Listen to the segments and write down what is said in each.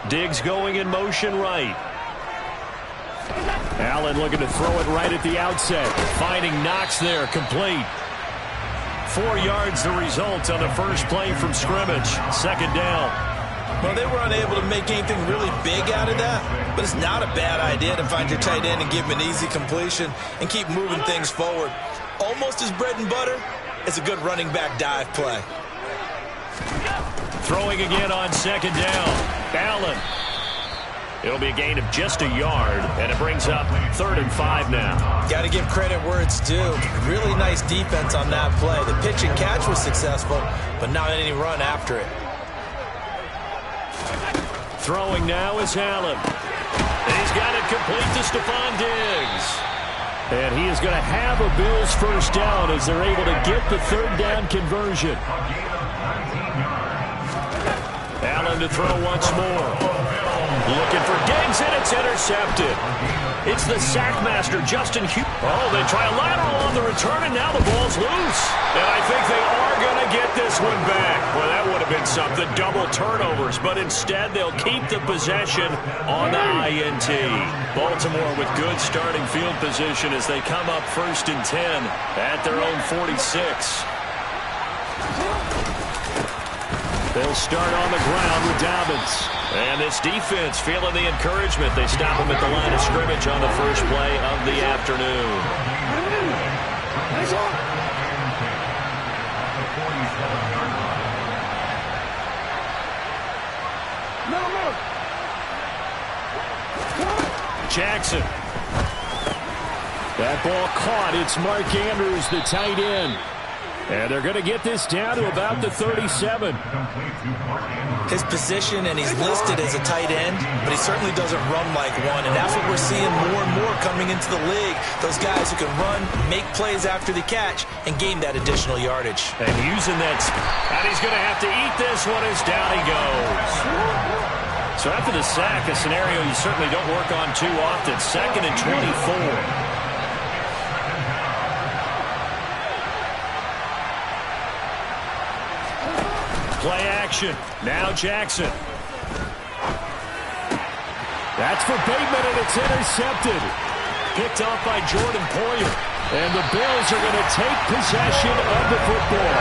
Diggs going in motion right. Allen looking to throw it right at the outset. Finding Knox there, complete. 4 yards the result on the first play from scrimmage. Second down. Well, they were unable to make anything really big out of that, but it's not a bad idea to find your tight end and give him an easy completion and keep moving things forward. Almost as bread and butter, it's a good running back dive play. Throwing again on second down. Allen. It'll be a gain of just a yard, and it brings up 3rd and 5 now. Got to give credit where it's due. Really nice defense on that play. The pitch and catch was successful, but not any run after it. Throwing now is Allen. And he's got it complete to Stephon Diggs. And he is going to have a Bills first down as they're able to get the 3rd down conversion. Allen to throw once more. Looking for Diggs, and it's intercepted. It's the sackmaster, Justin Hughes. Oh, they try a lateral on the return, and now the ball's loose. And I think they are going to get this one back. Well, that would have been something, double turnovers. But instead, they'll keep the possession on the INT. Baltimore with good starting field position as they come up 1st and 10 at their own 46. They'll start on the ground with Dobbins. And this defense feeling the encouragement. They stop him at the line of scrimmage on the first play of the afternoon. Jackson. That ball caught. It's Mark Andrews, the tight end. And they're going to get this down to about the 37. His position, and he's listed as a tight end, but he certainly doesn't run like one. And that's what we're seeing more and more coming into the league. Those guys who can run, make plays after the catch, and gain that additional yardage. And using that. And he's going to have to eat this one as down he goes. So after the sack, a scenario you certainly don't work on too often. 2nd and 24. Play action. Now Jackson. That's for Bateman, and it's intercepted. Picked off by Jordan Poyer. And the Bills are going to take possession of the football.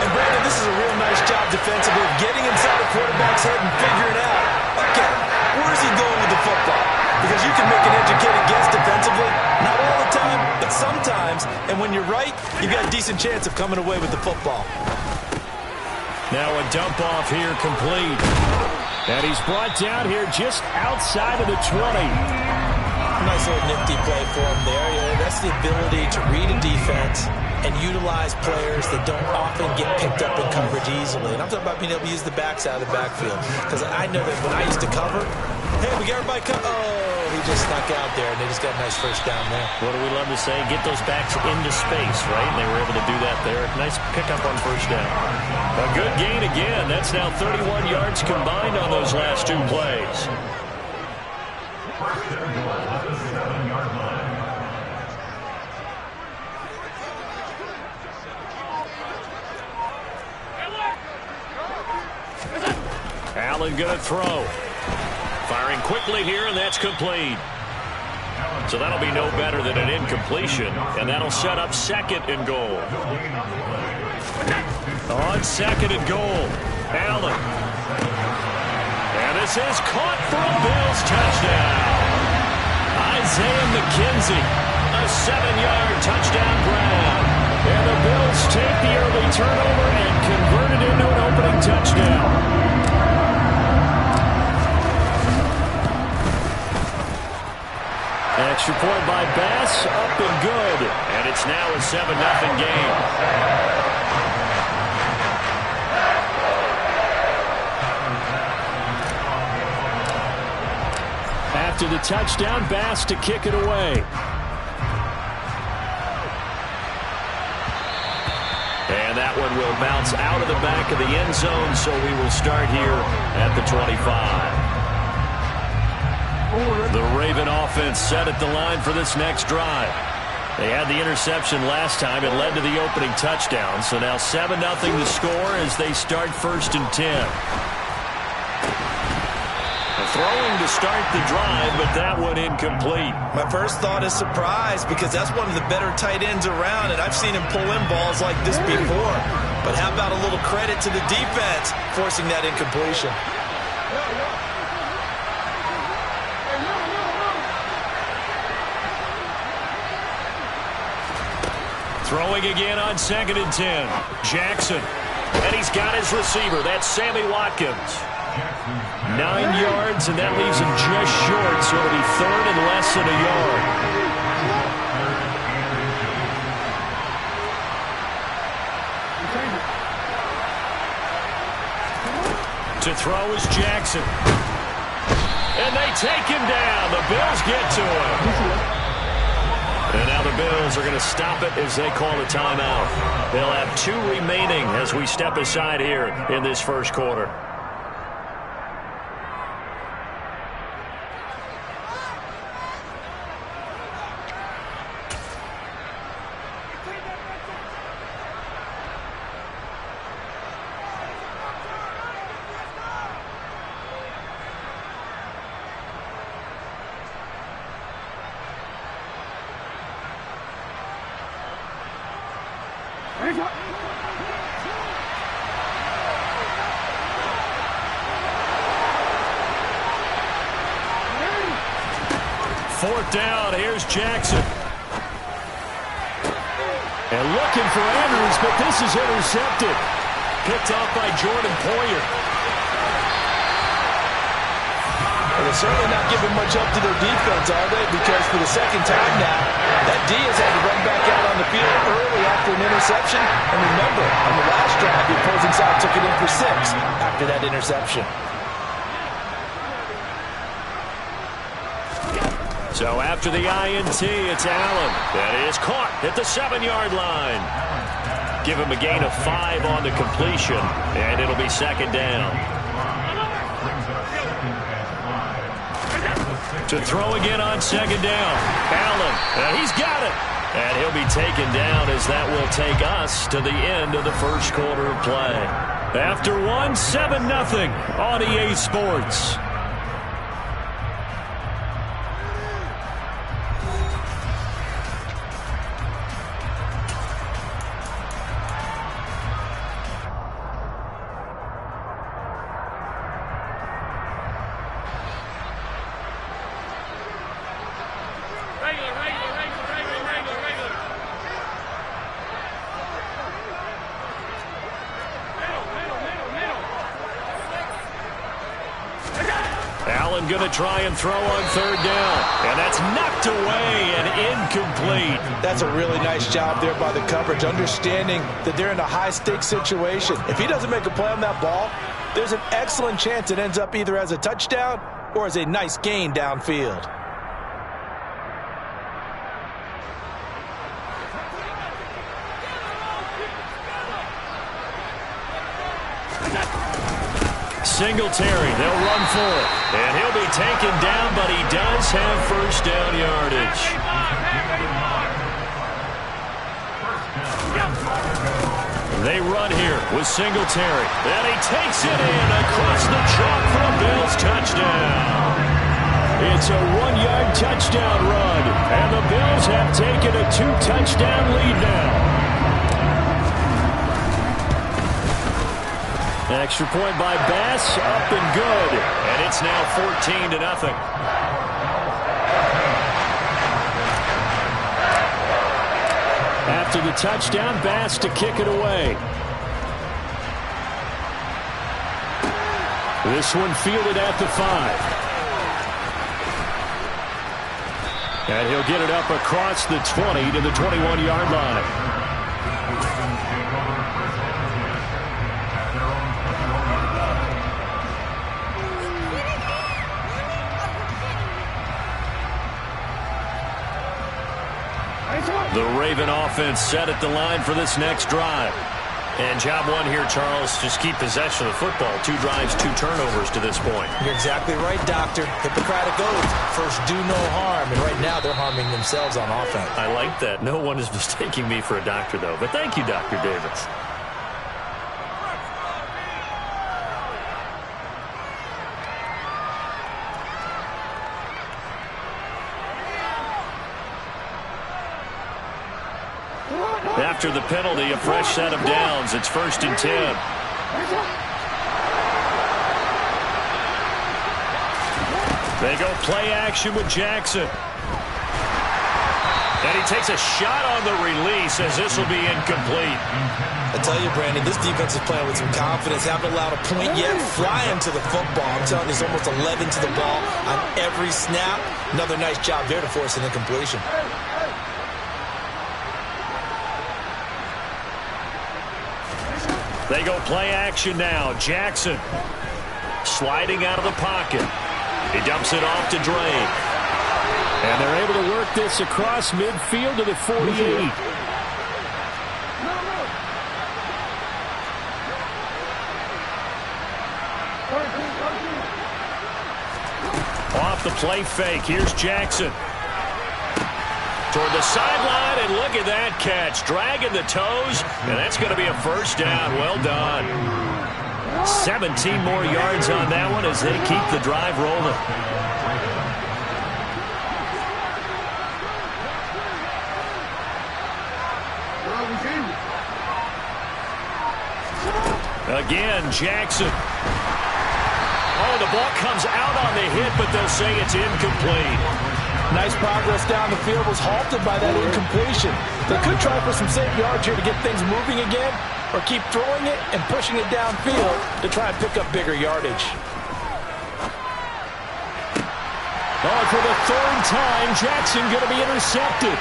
And Brandon, this is a real nice job defensively of getting inside the quarterback's head and figuring out, okay, where is he going with the football? Because you can make an educated guess defensively. Not all the time, but sometimes. And when you're right, you've got a decent chance of coming away with the football. Now a dump off here complete. And he's brought down here just outside of the 20. Nice little nifty play for him there. Yeah, that's the ability to read a defense and utilize players that don't often get picked up in coverage easily. And I'm talking about being able to use the backs out of the backfield. Because I know that when I used to cover, hey, we got everybody oh, he just snuck out there, and they just got a nice first down there. What do we love to say? Get those backs into space, right? And they were able to do that there. Nice pickup on first down. A good gain again. That's now 31 yards combined on those last 2 plays. Allen going to throw. Firing quickly here, and that's complete. So that'll be no better than an incompletion, and that'll set up 2nd and goal. On 2nd and goal, Allen. And this is caught for a Bills touchdown. Isaiah McKenzie, a 7-yard touchdown grab. And the Bills take the early turnover and convert it into an opening touchdown. Extra point by Bass, up and good. And it's now a 7-0 game. After the touchdown, Bass to kick it away. And that one will bounce out of the back of the end zone, so we will start here at the 25. The Raven offense set at the line for this next drive. They had the interception last time. It led to the opening touchdown. So now 7-0 to score as they start 1st and 10. Throwing to start the drive, but that one incomplete. My first thought is surprise, because that's one of the better tight ends around, and I've seen him pull in balls like this before. But how about a little credit to the defense forcing that incompletion? Throwing again on 2nd and 10. Jackson. And he's got his receiver. That's Sammy Watkins. 9 yards, and that leaves him just short, so it'll be 3rd and less than a yard. To throw is Jackson. And they take him down. The Bills get to him. And now the Bills are going to stop it as they call a timeout. They'll have 2 remaining as we step aside here in this first quarter. Fourth down, here's Jackson. And looking for Andrews, but this is intercepted. Picked off by Jordan Poyer. Well, they're certainly not giving much up to their defense, are they? Because for the second time now, that D has had to run back out on the field early after an interception. And remember, on the last drive, the opposing side took it in for 6 after that interception. So after the INT, it's Allen. That is caught at the 7-yard line. Give him a gain of 5 on the completion, and it'll be 2nd down. To throw again on 2nd down. Allen, and he's got it. And he'll be taken down as that will take us to the end of the first quarter of play. After one, 7-0 on EA Sports. Going to try and throw on 3rd down. And that's knocked away and incomplete. That's a really nice job there by the coverage, understanding that they're in a high-stakes situation. If he doesn't make a play on that ball, there's an excellent chance it ends up either as a touchdown or as a nice gain downfield. Singletary, they'll run for it. And he'll be taken down, but he does have 1st down yardage. They run here with Singletary. And he takes it in across the chalk for a Bills touchdown. It's a 1-yard touchdown run. And the Bills have taken a 2-touchdown lead now. Extra point by Bass, up and good. And it's now 14-0. After the touchdown, Bass to kick it away. This one fielded at the 5. And he'll get it up across the 20 to the 21-yard line. The Raven offense set at the line for this next drive. And job one here, Charles, just keep possession of the football. 2 drives, 2 turnovers to this point. You're exactly right, Doctor. Hippocratic oath. First, do no harm. And right now, they're harming themselves on offense. I like that. No one is mistaking me for a doctor, though. But thank you, Dr. Davis. After the penalty, a fresh set of downs. It's 1st and 10. They go play action with Jackson. And he takes a shot on the release as this will be incomplete. I tell you, Brandon, this defense is playing with some confidence. Haven't allowed a point yet. Flying to the football. I'm telling you, there's almost 11 to the ball on every snap. Another nice job there to force an incompletion. They go play action now. Jackson sliding out of the pocket. He dumps it off to Drake. And they're able to work this across midfield to the 48. Off the play fake. Here's Jackson. Toward the sideline, and look at that catch. Dragging the toes, and that's going to be a first down. Well done. 17 more yards on that one as they keep the drive rolling. Again, Jackson. Oh, the ball comes out on the hit, but they'll say it's incomplete. Nice progress down the field, was halted by that incompletion. They could try for some safe yards here to get things moving again, or keep throwing it and pushing it downfield to try and pick up bigger yardage. Oh, for the 3rd time, Jackson going to be intercepted.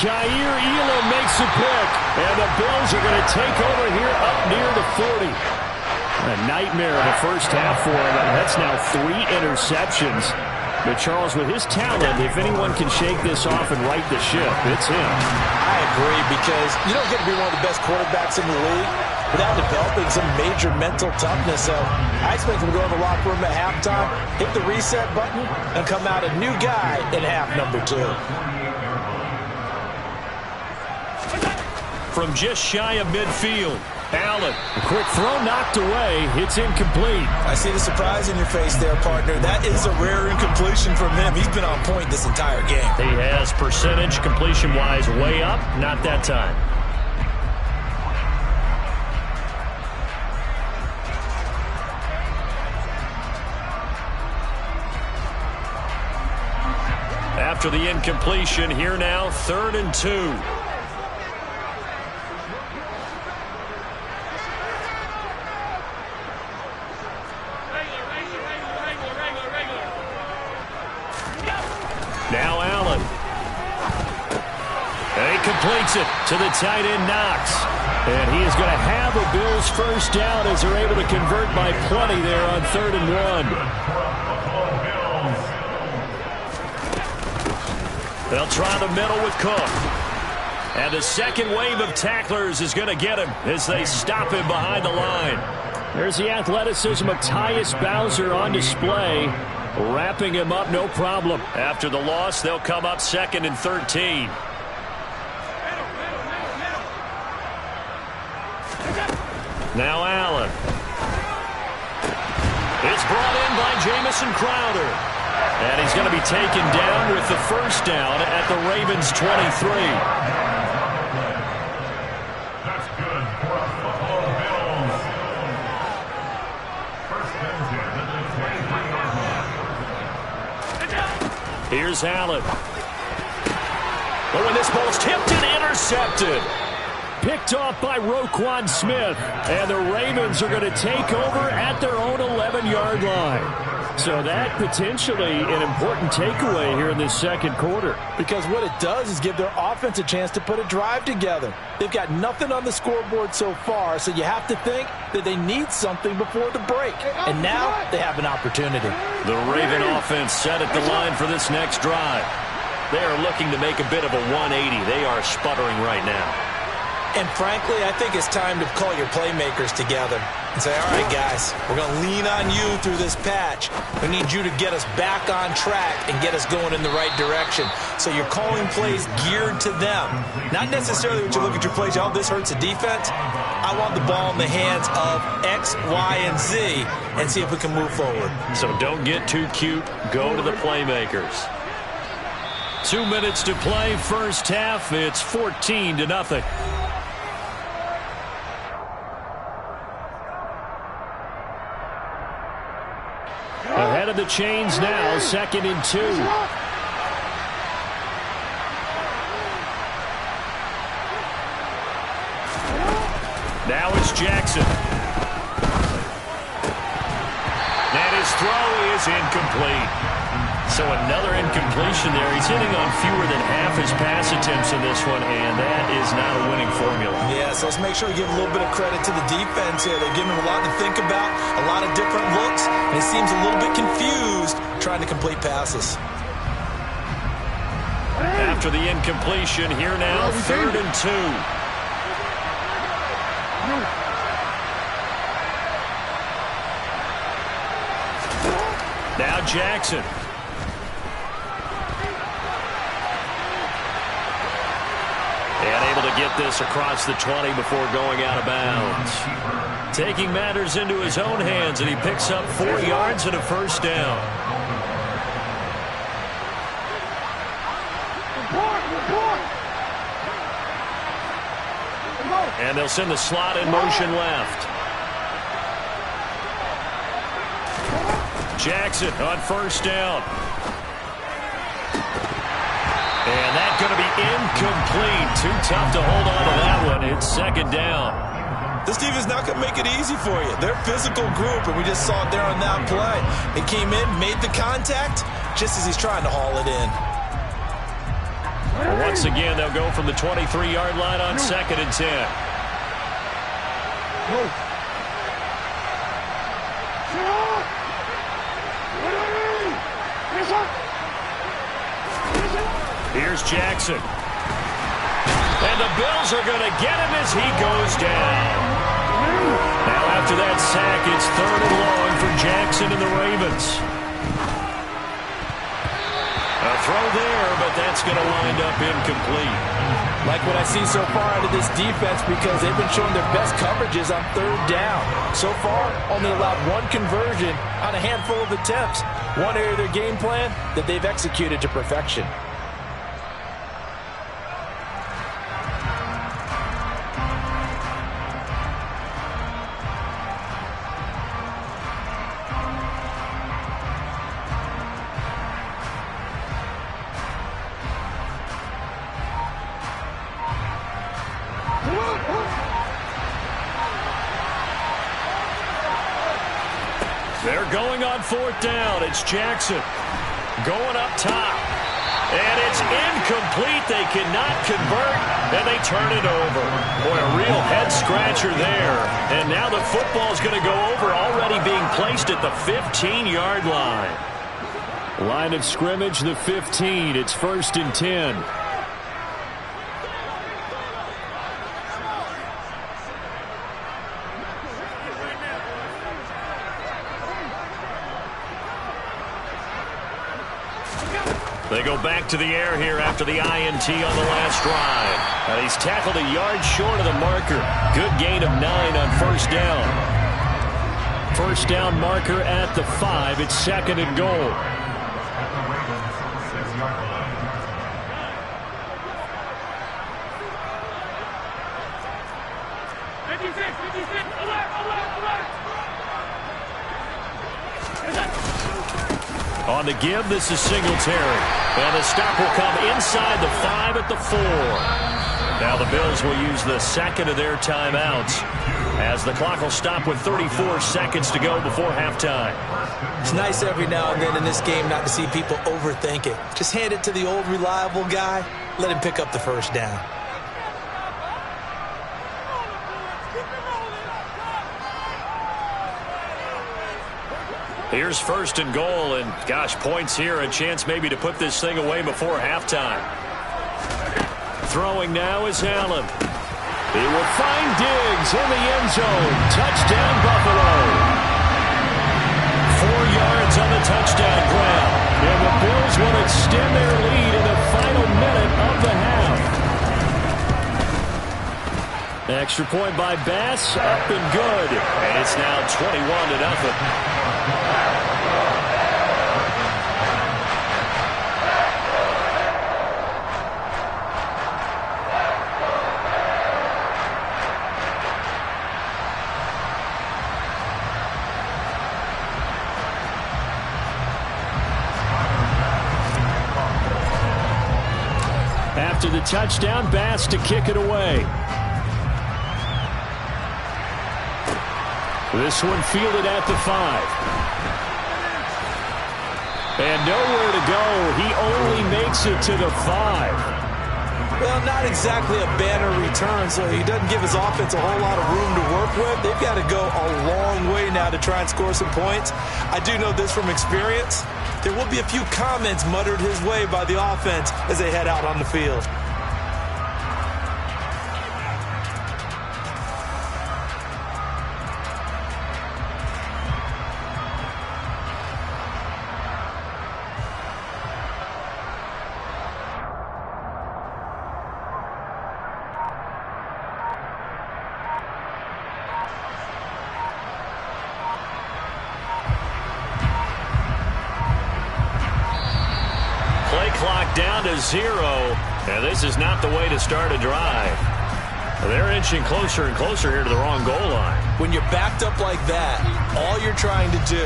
Jair Elam makes a pick, and the Bills are going to take over here up near the 40. A nightmare in the first half for him. That's now 3 interceptions. But Charles, with his talent, if anyone can shake this off and right the ship, it's him. I agree, because you don't get to be one of the best quarterbacks in the league without developing some major mental toughness. So I expect him to go in the locker room at halftime, hit the reset button, and come out a new guy in half number 2. From just shy of midfield, Allen. A quick throw knocked away. It's incomplete. I see the surprise in your face there, partner. That is a rare incompletion from him. He's been on point this entire game. He has percentage completion-wise way up. Not that time. After the incompletion, here now, 3rd and 2. Now Allen. And he completes it to the tight end, Knox. And he is going to have a Bills first down as they're able to convert by plenty there on 3rd and 1. They'll try the middle with Cook. And the second wave of tacklers is going to get him as they stop him behind the line. There's the athleticism of Tyus Bowser on display. Wrapping him up, no problem. After the loss, they'll come up 2nd and 13. Now Allen. It's brought in by Jamison Crowder. And he's going to be taken down with the first down at the Ravens' 23. Here's Allen. Oh, and this ball's tipped and intercepted. Picked off by Roquan Smith. And the Ravens are going to take over at their own 11-yard line. So that potentially an important takeaway here in this second quarter. Because what it does is give their offense a chance to put a drive together. They've got nothing on the scoreboard so far, so you have to think that they need something before the break. And now they have an opportunity. The Raven offense set at the line for this next drive. They are looking to make a bit of a 180. They are sputtering right now. And frankly, I think it's time to call your playmakers together and say, all right, guys, we're going to lean on you through this patch. We need you to get us back on track and get us going in the right direction. So you're calling plays geared to them. Not necessarily when you look at your plays, oh, this hurts the defense. I want the ball in the hands of X, Y, and Z and see if we can move forward. So don't get too cute. Go to the playmakers. 2 minutes to play, first half. It's 14-0. Ahead of the chains now, 2nd and 2. Now it's Jackson. And his throw is incomplete. So another incompletion there. He's hitting on fewer than half his pass attempts in this one, and that is not a winning formula. Yeah, so let's make sure we give a little bit of credit to the defense here. They're giving him a lot to think about, a lot of different looks, and he seems a little bit confused trying to complete passes. After the incompletion, here now, 3rd and 2. Now Jackson. And able to get this across the 20 before going out of bounds. Taking matters into his own hands, and he picks up 4 yards and a first down. And they'll send the slot in motion left. Jackson on first down. And that's going to be incomplete. Too tough to hold on to that one. It's 2nd down. This defense is not going to make it easy for you. They're a physical group, and we just saw it there on that play. They came in, made the contact, just as he's trying to haul it in. Well, once again, they'll go from the 23-yard line on 2nd and 10. Here's Jackson. And the Bills are going to get him as he goes down. Now after that sack, it's 3rd and long for Jackson and the Ravens. A throw there, but that's going to wind up incomplete. Like what I see so far out of this defense, because they've been showing their best coverages on 3rd down. So far, only allowed 1 conversion on a handful of attempts. One area of their game plan that they've executed to perfection. They're going on 4th down. It's Jackson going up top. And it's incomplete. They cannot convert, and they turn it over. Boy, a real head-scratcher there. And now the football's going to go over, already being placed at the 15-yard line. Line of scrimmage, the 15. It's 1st and 10. They go back to the air here after the INT on the last drive. And he's tackled a yard short of the marker. Good gain of 9 on 1st down. 1st down marker at the 5. It's 2nd and goal. On the give, this is Singletary. And the stop will come inside the 5 at the 4. Now the Bills will use the 2nd of their timeouts as the clock will stop with 34 seconds to go before halftime. It's nice every now and then in this game not to see people overthink it. Just hand it to the old reliable guy. Let him pick up the 1st down. Here's first and goal, and gosh, points here, a chance maybe to put this thing away before halftime. Throwing now is Allen. He will find Diggs in the end zone. Touchdown, Buffalo. 4 yards on the touchdown grab. And the Bills will extend their lead in the final minute of the half. Extra point by Bass, up and good. And it's now 21-0. After the touchdown, Bass to kick it away. This one fielded at the 5. And nowhere to go. He only makes it to the 5. Well, not exactly a banner return, so he doesn't give his offense a whole lot of room to work with. They've got to go a long way now to try and score some points. I do know this from experience. There will be a few comments muttered his way by the offense as they head out on the field. Clock down to 0, and this is not the way to start a drive. They're inching closer and closer here to the wrong goal line. When you're backed up like that, all you're trying to do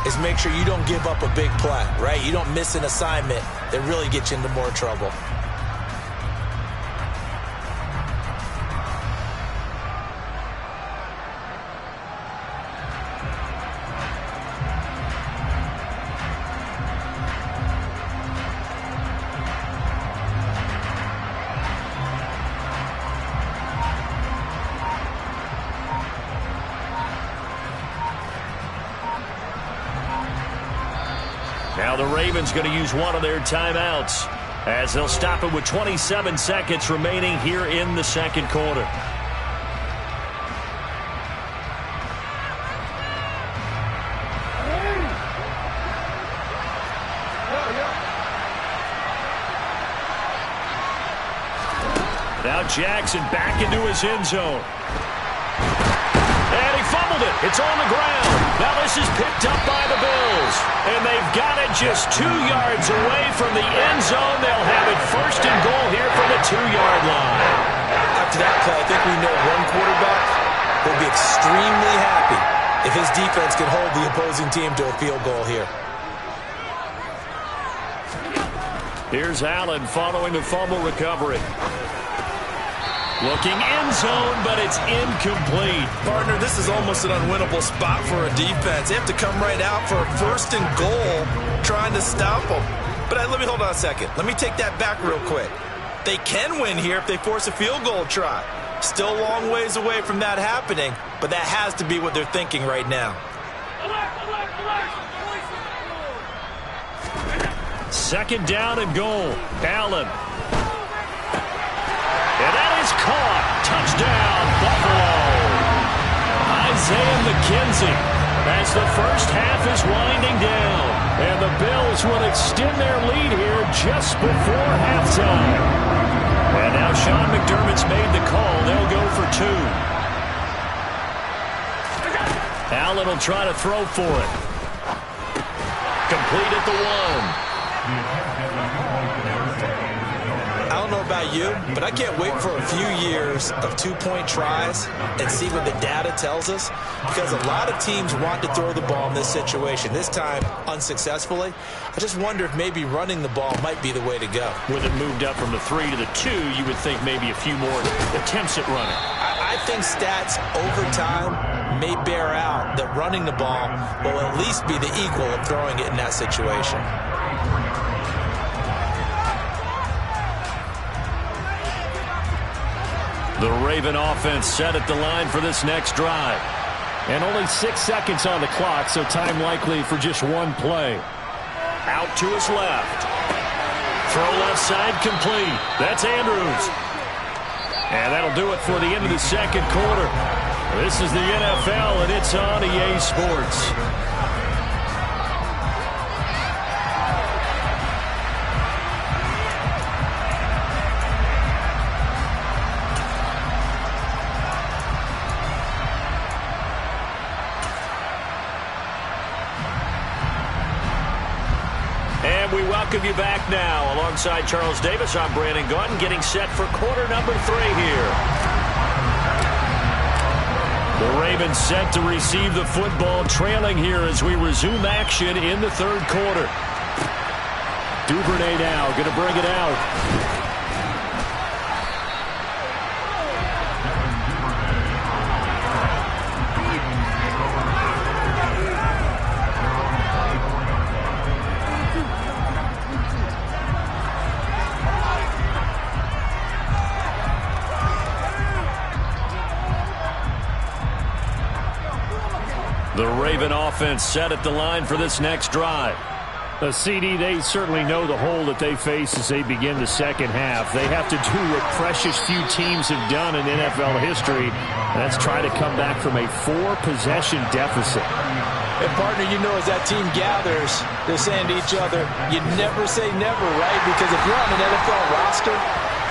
is make sure you don't give up a big play, right? You don't miss an assignment that really gets you into more trouble. Now the Ravens going to use one of their timeouts as they'll stop it with 27 seconds remaining here in the second quarter. Now Jackson back into his end zone. And he fumbled it. It's on the ground. Now this is picked up by the Bills. And they've got it just 2 yards away from the end zone. They'll have it first and goal here from the 2-yard line. After that play, I think we know one quarterback will be extremely happy if his defense can hold the opposing team to a field goal here. Here's Allen following the fumble recovery. Looking end zone, but it's incomplete. Partner, this is almost an unwinnable spot for a defense. They have to come right out for a first and goal trying to stop them. But let me hold on a second. Let me take that back real quick. They can win here if they force a field goal try. Still a long ways away from that happening, but that has to be what they're thinking right now. Second down and goal. Allen. And that is caught. Touchdown, Buffalo. Isaiah McKenzie as the first half is winding down. And the Bills will extend their lead here just before halftime. And now Sean McDermott's made the call. They'll go for 2. Allen will try to throw for it. Complete at the 1. I don't know about you, but I can't wait for a few years of 2-point tries and see what the data tells us, because a lot of teams want to throw the ball in this situation, this time unsuccessfully. I just wonder if maybe running the ball might be the way to go. With it moved up from the 3 to the 2, you would think maybe a few more attempts at running. I think stats over time may bear out that running the ball will at least be the equal of throwing it in that situation. The Raven offense set at the line for this next drive. And only 6 seconds on the clock, so time likely for just one play. Out to his left. Throw left side complete. That's Andrews. And that'll do it for the end of the second quarter. This is the NFL, and it's on EA Sports. We welcome you back now. Alongside Charles Davis, I'm Brandon Gaudin, getting set for quarter number 3 here. The Ravens set to receive the football, trailing here as we resume action in the third quarter. Duvernay now going to bring it out. The Raven offense set at the line for this next drive. CD, they certainly know the hole that they face as they begin the second half. They have to do what precious few teams have done in NFL history. That's try to come back from a 4-possession deficit. And, partner, you know, as that team gathers, they're saying to each other, you never say never, right? Because if you're on an NFL roster,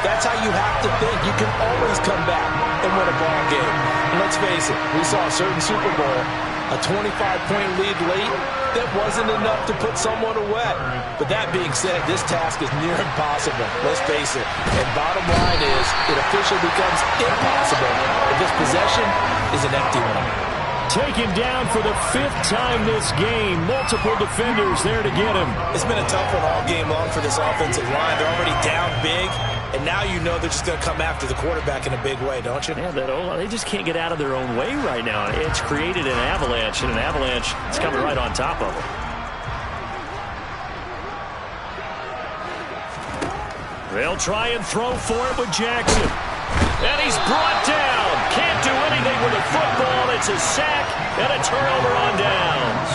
that's how you have to think. You can always come back and win a ball game. And let's face it, we saw a certain Super Bowl, a 25-point lead late, that wasn't enough to put someone away. But that being said, this task is near impossible. Let's face it. And bottom line is, it officially becomes impossible if this possession is an empty one. Taken down for the 5th time this game. Multiple defenders there to get him. It's been a tough one all game long for this offensive line. They're already down big, and now you know they're just going to come after the quarterback in a big way, don't you? Yeah, they just can't get out of their own way right now. It's created an avalanche, and an avalanche is coming right on top of them. They'll try and throw for it with Jackson. And he's brought down. Can't do anything with the football. It's a sack and a turnover on downs.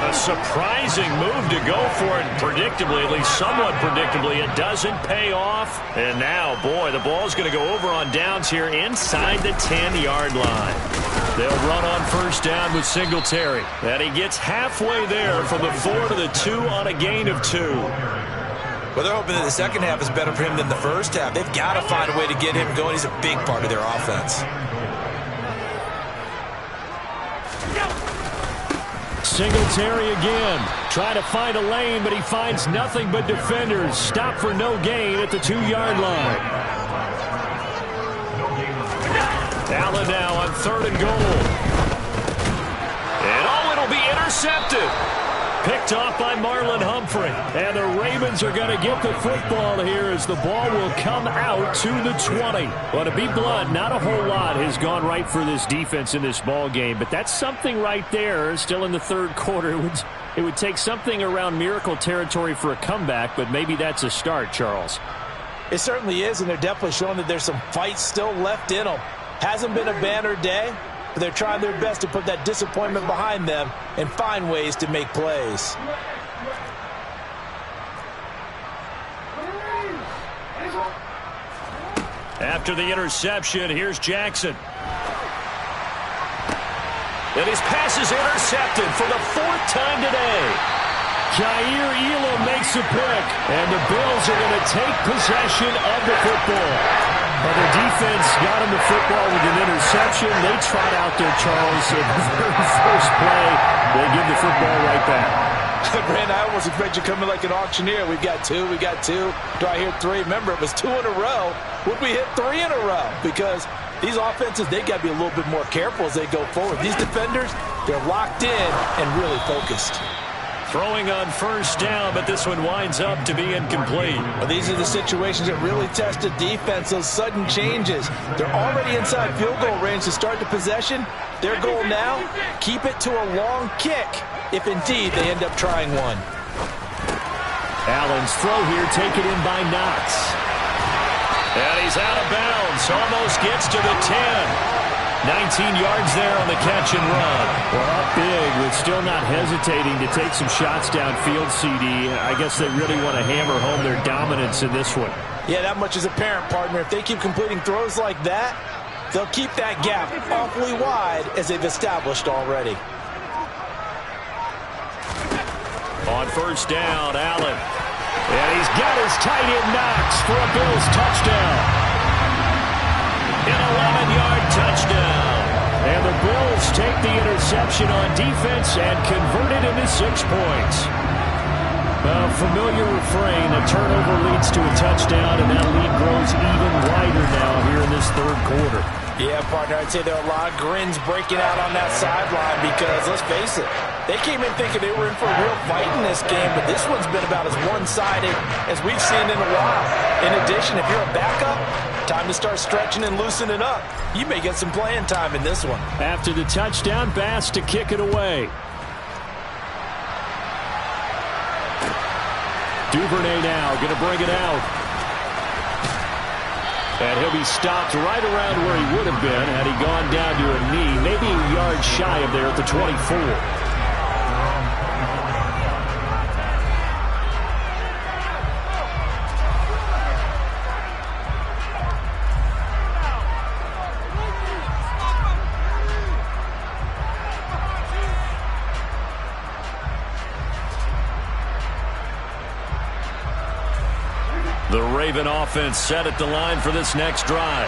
A surprising move to go for it. Predictably, at least somewhat predictably, it doesn't pay off. And now, boy, the ball's going to go over on downs here inside the 10-yard line. They'll run on first down with Singletary. And he gets halfway there from the 4 to the 2 on a gain of 2. Well, they're hoping that the second half is better for him than the first half. They've got to find a way to get him going. He's a big part of their offense. Singletary again. Trying to find a lane, but he finds nothing but defenders. Stop for no gain at the 2-yard line. Allen now on 3rd and goal. And it'll be intercepted. Picked off by Marlon Humphrey. And the Ravens are going to get the football here as the ball will come out to the 20. Well, to be blunt, not a whole lot has gone right for this defense in this ball game, but that's something right there. Still in the third quarter. It would take something around miracle territory for a comeback, but maybe that's a start, Charles. It certainly is, and they're definitely showing that there's some fight still left in them. Hasn't been a banner day, but they're trying their best to put that disappointment behind them and find ways to make plays. After the interception, here's Jackson. And his pass is intercepted for the 4th time today. Jair Elam makes a pick, and the Bills are going to take possession of the football. Well, the defense got him the football with an interception. They trot out there, Charles. At the very first play, they give the football right back. Brandon, I almost expect you coming like an auctioneer. We've got 2, we got 2. Do I hear 3? Remember, it was 2 in a row. Would we hit 3 in a row? Because these offenses, they got to be a little bit more careful as they go forward. These defenders, they're locked in and really focused. Throwing on first down, but this one winds up to be incomplete. Well, these are the situations that really test the defense, those sudden changes. They're already inside field goal range to start the possession. Their goal now, keep it to a long kick, if indeed they end up trying one. Allen's throw here taken in by Knox. And he's out of bounds, almost gets to the 10. 19 yards there on the catch and run. Well, up big with still not hesitating to take some shots downfield, CD. I guess they really want to hammer home their dominance in this one. Yeah, that much is apparent, partner. If they keep completing throws like that, they'll keep that gap awfully wide as they've established already. On first down, Allen. And he's got his tight end Knox for a Bills touchdown. An 11-yard touchdown. And the Bills take the interception on defense and convert it into 6 points. A familiar refrain, a turnover leads to a touchdown, and that lead grows even wider now here in this third quarter. Yeah, partner, I'd say there are a lot of grins breaking out on that sideline because, let's face it, they came in thinking they were in for a real fight in this game, but this one's been about as one-sided as we've seen in a while. In addition, if you're a backup, time to start stretching and loosening up. You may get some playing time in this one. After the touchdown, Bass to kick it away. Duvernay now going to bring it out. And he'll be stopped right around where he would have been had he gone down to a knee, maybe a yard shy of there at the 24. The Raven offense set at the line for this next drive.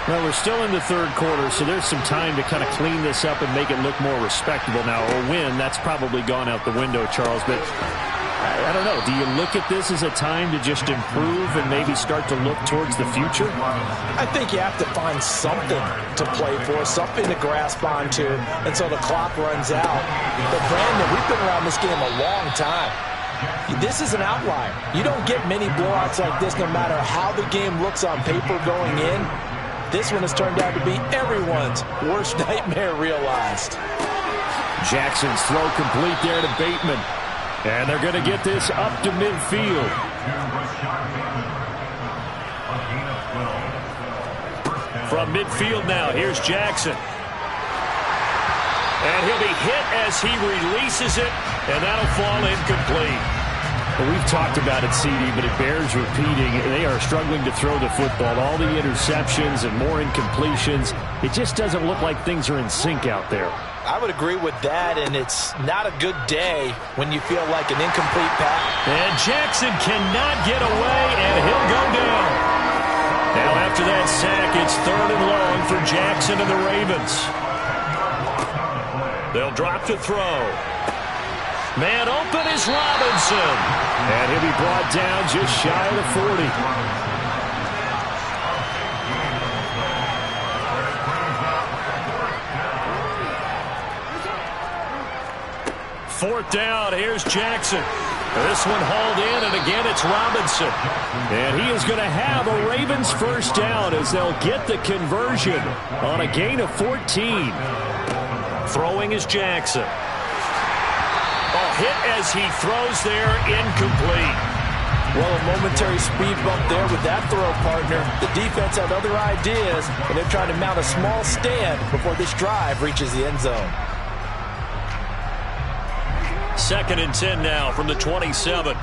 Well, we're still in the third quarter, so there's some time to kind of clean this up and make it look more respectable now. A win, that's probably gone out the window, Charles. But I don't know. Do you look at this as a time to just improve and maybe start to look towards the future? I think you have to find something to play for, something to grasp onto until the clock runs out. But, Brandon, we've been around this game a long time. This is an outlier. You don't get many blowouts like this no matter how the game looks on paper going in. This one has turned out to be everyone's worst nightmare realized. Jackson's throw complete there to Bateman. And they're going to get this up to midfield. From midfield now, here's Jackson. And he'll be hit as he releases it, and that'll fall incomplete. Well, we've talked about it, CD, but it bears repeating. They are struggling to throw the football. All the interceptions and more incompletions. It just doesn't look like things are in sync out there. I would agree with that, and it's not a good day when you feel like an incomplete pass. And Jackson cannot get away, and he'll go down. Now after that sack, it's 3rd and long for Jackson and the Ravens. They'll drop to throw. Man open is Robinson. And he'll be brought down just shy of the 40. Fourth down, here's Jackson. This one hauled in, and again it's Robinson. And he is going to have a Ravens first down as they'll get the conversion on a gain of 14. Throwing is Jackson. A hit as he throws there, incomplete. Well, a momentary speed bump there with that throw, partner. The defense had other ideas, and they're trying to mount a small stand before this drive reaches the end zone. 2nd and 10 now from the 27.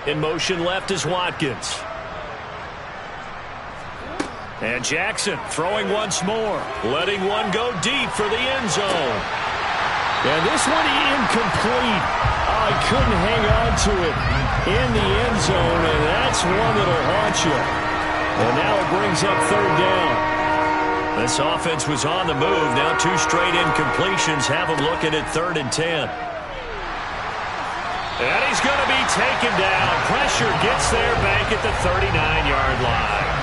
In motion left is Watkins. And Jackson throwing once more, letting one go deep for the end zone. And this one incomplete. Oh, he couldn't hang on to it in the end zone, and that's one that'll haunt you. And now it brings up 3rd down. This offense was on the move. Now 2 straight incompletions have them looking at 3rd and 10. And he's going to be taken down. Pressure gets there back at the 39-yard line.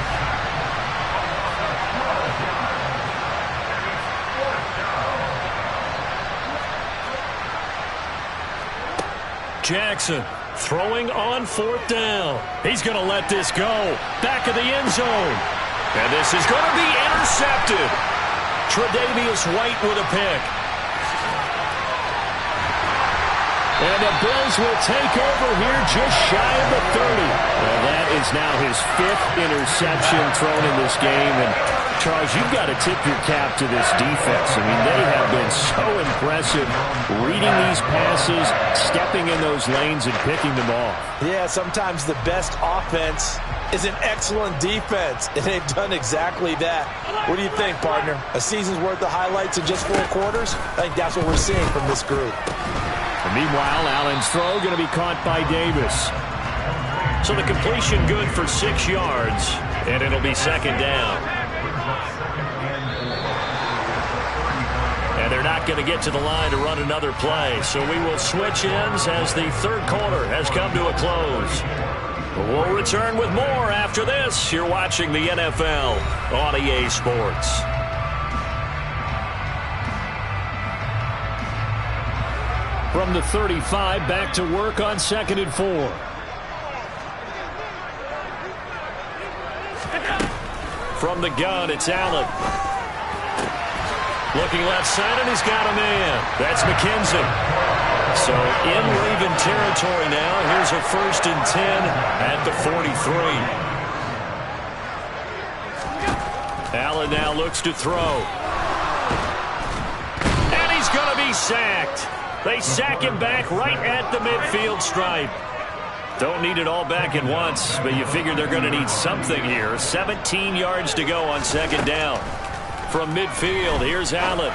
Jackson throwing on 4th down. He's going to let this go. Back of the end zone. And this is going to be intercepted. Tre'Davious White with a pick. And the Bills will take over here just shy of the 30. Well, that is now his 5th interception thrown in this game. And, Charles, you've got to tip your cap to this defense. I mean, they have been so impressive reading these passes, stepping in those lanes, and picking them off. Yeah, sometimes the best offense is an excellent defense, and they've done exactly that. What do you think, partner? A season's worth of highlights in just 4 quarters? I think that's what we're seeing from this group. And meanwhile, Allen's throw going to be caught by Davis. So the completion good for 6 yards, and it'll be 2nd down. And they're not going to get to the line to run another play, so we will switch ends as the 3rd quarter has come to a close. We'll return with more after this. You're watching the NFL on EA Sports. From the 35, back to work on 2nd and 4. From the gun, it's Allen. Looking left side, and he's got a man. That's McKenzie. So in Raven territory now. Here's a 1st and 10 at the 43. Allen now looks to throw. And he's going to be sacked. They sack him back right at the midfield stripe. Don't need it all back at once, but you figure they're going to need something here. 17 yards to go on 2nd down. From midfield, here's Allen.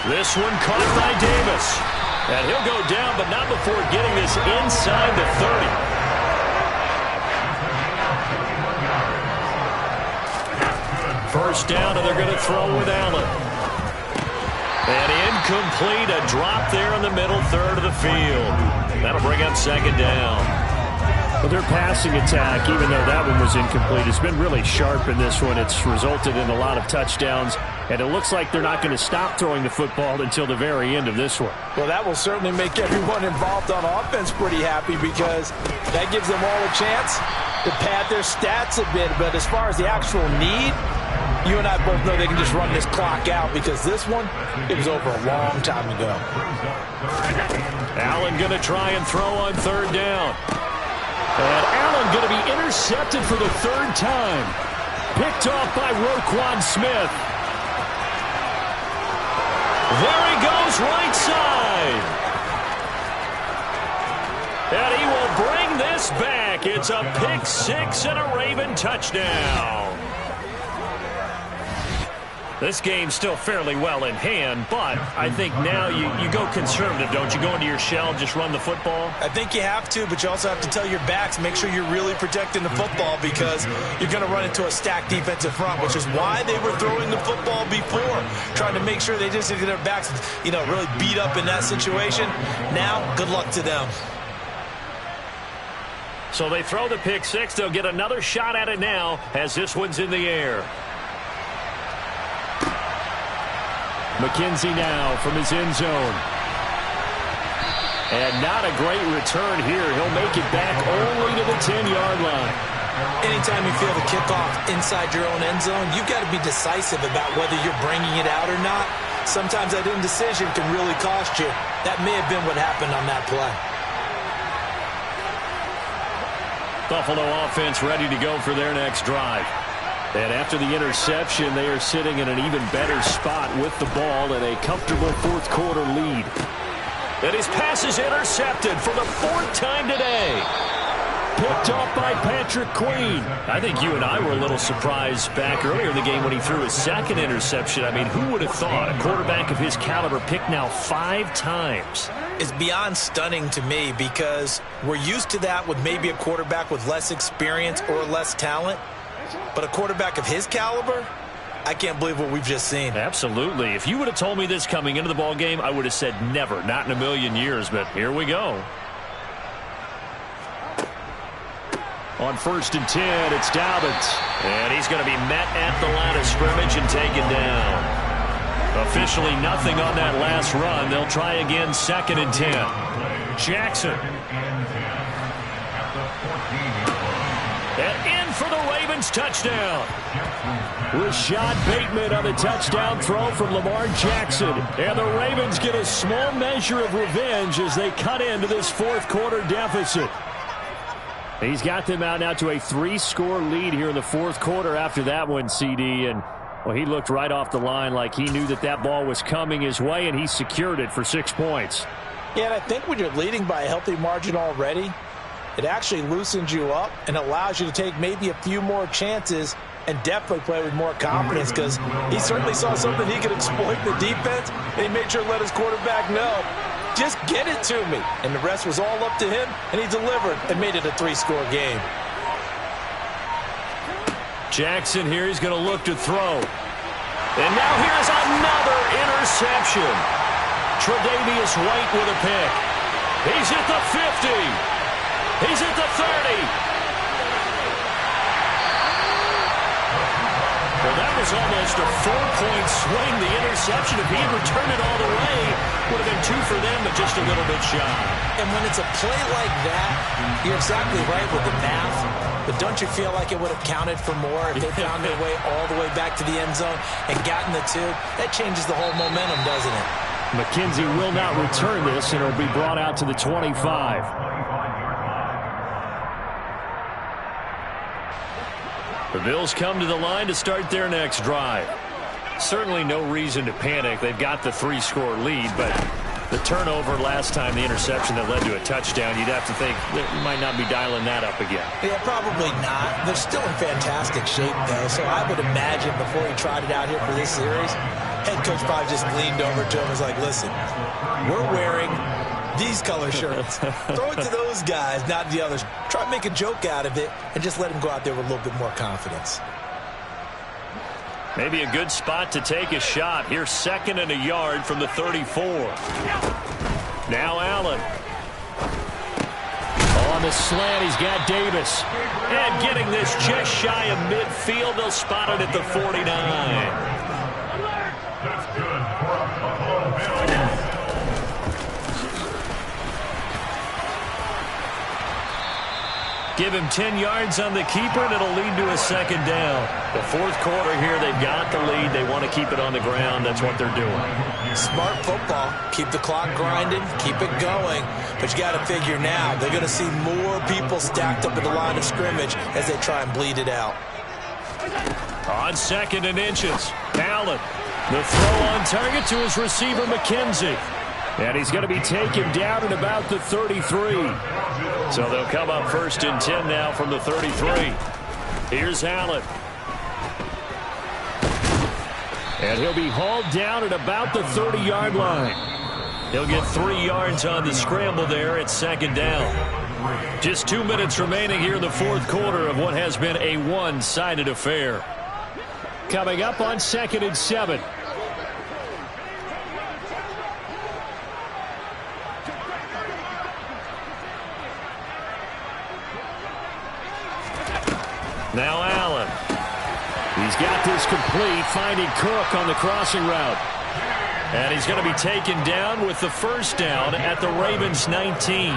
This one caught by Davis. And he'll go down, but not before getting this inside the 30. 1st down, and they're going to throw with Allen. And incomplete, a drop there in the middle 3rd of the field. That'll bring up 2nd down. Well, their passing attack, even though that one was incomplete, has been really sharp in this one. It's resulted in a lot of touchdowns, and it looks like they're not going to stop throwing the football until the very end of this one. Well, that will certainly make everyone involved on offense pretty happy because that gives them all a chance to pad their stats a bit. But as far as the actual need, you and I both know they can just run this clock out because this one, it was over a long time ago. Allen going to try and throw on 3rd down. And Allen going to be intercepted for the 3rd time. Picked off by Roquan Smith. There he goes, right side. And he will bring this back. It's a pick 6 and a Raven touchdown. This game's still fairly well in hand, but I think now you go conservative, don't you? Go into your shell, just run the football? I think you have to, but you also have to tell your backs, make sure you're really protecting the football because you're going to run into a stacked defensive front, which is why they were throwing the football before, trying to make sure they just get their backs, really beat up in that situation. Now, good luck to them. So they throw the pick 6. They'll get another shot at it now as this one's in the air. McKenzie now from his end zone. And not a great return here. He'll make it back only to the 10-yard line. Anytime you feel the kickoff inside your own end zone, you've got to be decisive about whether you're bringing it out or not. Sometimes that indecision can really cost you. That may have been what happened on that play. Buffalo offense ready to go for their next drive. And after the interception, they are sitting in an even better spot with the ball and a comfortable 4th quarter lead. And his pass is intercepted for the 4th time today. Picked off by Patrick Queen. I think you and I were a little surprised back earlier in the game when he threw his 2nd interception. I mean, who would have thought a quarterback of his caliber picked now 5 times? It's beyond stunning to me because we're used to that with maybe a quarterback with less experience or less talent. But a quarterback of his caliber, I can't believe what we've just seen. Absolutely. If you would have told me this coming into the ball game, I would have said never, not in a million years. But here we go. On 1st and 10, it's Dobbins. And he's going to be met at the line of scrimmage and taken down. Officially nothing on that last run. They'll try again 2nd and 10. Jackson. And in for the Ravens touchdown. Rashad Bateman on the touchdown throw from Lamar Jackson. And the Ravens get a small measure of revenge as they cut into this fourth quarter deficit. He's got them out now to a 3-score lead here in the fourth quarter after that one, CD. And, well, he looked right off the line like he knew that that ball was coming his way, and he secured it for 6 points. Yeah, and I think when you're leading by a healthy margin already, it actually loosens you up and allows you to take maybe a few more chances and definitely play with more confidence, because he certainly saw something he could exploit in the defense, and he made sure to let his quarterback know, just get it to me. And the rest was all up to him, and he delivered and made it a 3-score game. Jackson here, he's going to look to throw. And now here's another interception. Tre'Davious White with a pick. He's at the 50. He's at the 30. Well, that was almost a 4-point swing. The interception, if he had returned it all the way, would have been 2 for them, but just a little bit shy. And when it's a play like that, you're exactly right with the math. But don't you feel like it would have counted for more if they found their way all the way back to the end zone and gotten the 2? That changes the whole momentum, doesn't it? McKenzie will not return this, and it'll be brought out to the 25. The Bills come to the line to start their next drive. Certainly no reason to panic. They've got the 3-score lead, but the turnover last time, the interception that led to a touchdown, you'd have to think that you might not be dialing that up again. Yeah, probably not. They're still in fantastic shape, though, so I would imagine before he tried it out here for this series, head coach probably just leaned over to him and was like, listen, we're wearing these color shirts. Throw it to those guys, not the others. Try to make a joke out of it and just let him go out there with a little bit more confidence. Maybe a good spot to take a shot. Here's 2nd and a yard from the 34. Now Allen. On the slant, he's got Davis. And getting this just shy of midfield. They'll spot it at the 49. That's good for a Buffalo Bills. Give him 10 yards on the keeper, and it'll lead to a 2nd down. The fourth quarter here, they've got the lead. They want to keep it on the ground. That's what they're doing. Smart football. Keep the clock grinding. Keep it going. But you got to figure now, they're going to see more people stacked up at the line of scrimmage as they try and bleed it out. On 2nd and inches, Allen. The throw on target to his receiver, McKenzie. And he's going to be taken down at about the 33. So they'll come up 1st and 10 now from the 33. Here's Allen. And he'll be hauled down at about the 30-yard line. He'll get 3 yards on the scramble there at 2nd down. Just 2 minutes remaining here in the fourth quarter of what has been a one-sided affair. Coming up on 2nd and 7. Now Allen. He's got this complete, finding Cook on the crossing route. And he's going to be taken down with the 1st down at the Ravens 19.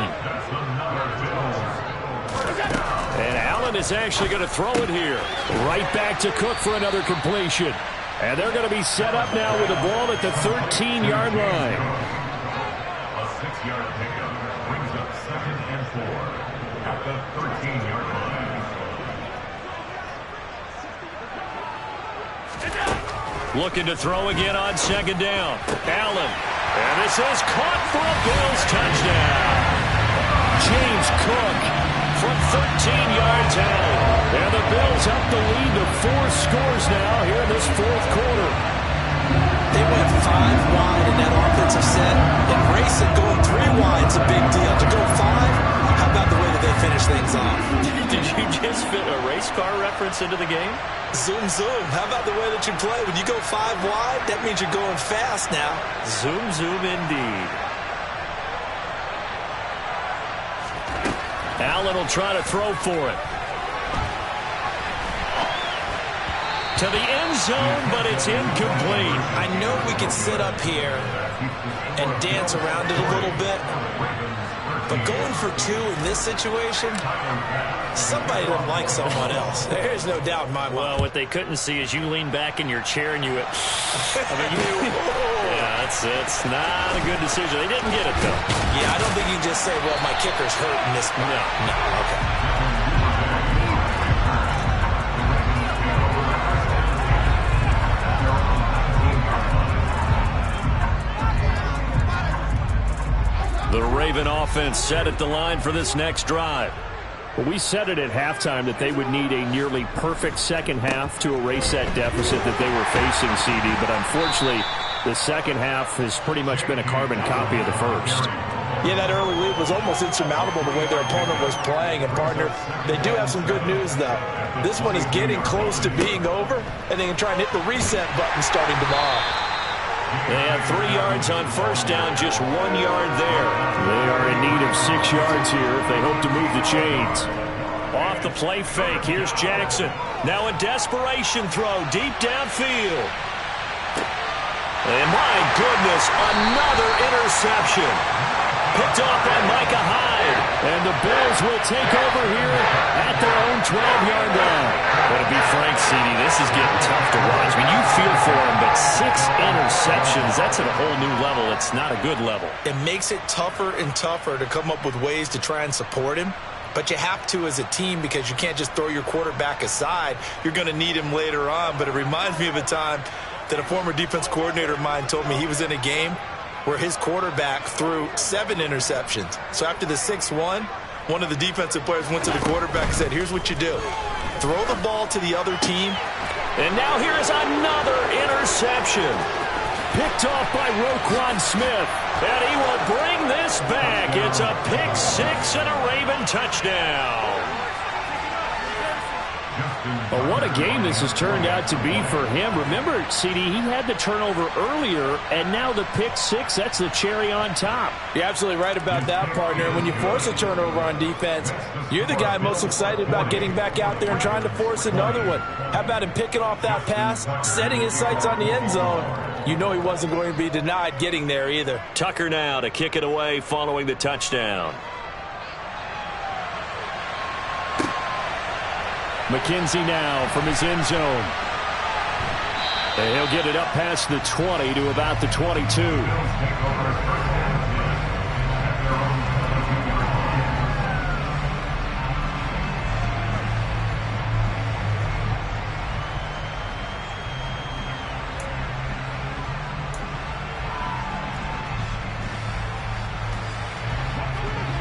And Allen is actually going to throw it here. Right back to Cook for another completion. And they're going to be set up now with the ball at the 13-yard line. A 6-yard pickup brings up 2nd and 4 at the 13-yard line. Looking to throw again on 2nd down. Allen. And this is caught for a Bills touchdown. James Cook from 13 yards out. And the Bills up the lead to 4 scores now here in this fourth quarter. They went 5 wide in that offensive set. And racing going 3 wide is a big deal. To go 5, how about the way that they finish things off? Did you just fit a race car reference into the game? Zoom, zoom. How about the way that you play? When you go 5 wide, that means you're going fast now. Zoom, zoom indeed. Allen will try to throw for it. To the end zone, but it's incomplete. I know we can sit up here and dance around it a little bit, But going for 2 in this situation, somebody doesn't like someone else. There's no doubt in my mind. Well, what they couldn't see is you lean back in your chair and you went, yeah, it's not a good decision. They didn't get it, though. Yeah, I don't think you can just say, well, my kicker's hurt in this spot. No, okay. The Raven offense set at the line for this next drive. Well, we said it at halftime that they would need a nearly perfect second half to erase that deficit that they were facing, CD. But unfortunately, the second half has pretty much been a carbon copy of the first. Yeah, that early lead was almost insurmountable the way their opponent was playing. And, partner, they do have some good news, though. This one is getting close to being over, and they can try and hit the reset button starting tomorrow. They have 3 yards on first down, just 1 yard there. They are in need of 6 yards here if they hope to move the chains. Off the play fake, here's Jackson. Now a desperation throw deep downfield. And my goodness, another interception. Picked off by Micah Hyde. And the Bills will take over here at their own 12-yard line. But to be frank, CD, this is getting tough to watch. I mean, you feel for him, but 6 interceptions, that's at a whole new level. It's not a good level. It makes it tougher and tougher to come up with ways to try and support him. But you have to as a team because you can't just throw your quarterback aside. You're going to need him later on. But it reminds me of a time that a former defense coordinator of mine told me he was in a game where his quarterback threw 7 interceptions. So after the 6-1, one of the defensive players went to the quarterback and said, here's what you do. Throw the ball to the other team. And now here is another interception. Picked off by Roquan Smith. And he will bring this back. It's a pick 6 and a Raven touchdown. But what a game this has turned out to be for him. Remember, CD, he had the turnover earlier, and now the pick 6, that's the cherry on top. You're absolutely right about that, partner. When you force a turnover on defense, you're the guy most excited about getting back out there and trying to force another one. How about him picking off that pass, setting his sights on the end zone? You know he wasn't going to be denied getting there either. Tucker now to kick it away following the touchdown. McKenzie now from his end zone. And he'll get it up past the 20 to about the 22.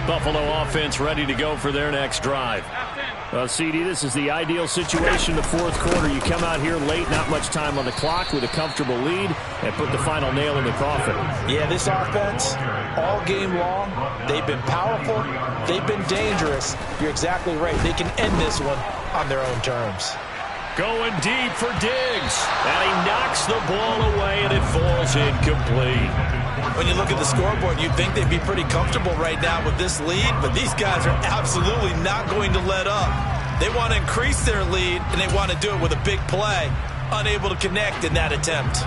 Buffalo offense ready to go for their next drive. CD, this is the ideal situation in the fourth quarter. You come out here late, not much time on the clock with a comfortable lead, and put the final nail in the coffin. Yeah, this offense, all game long, they've been powerful, they've been dangerous. You're exactly right. They can end this one on their own terms. Going deep for Diggs. And he knocks the ball away, and it falls incomplete. When you look at the scoreboard, you'd think they'd be pretty comfortable right now with this lead, but these guys are absolutely not going to let up. They want to increase their lead, and they want to do it with a big play. Unable to connect in that attempt.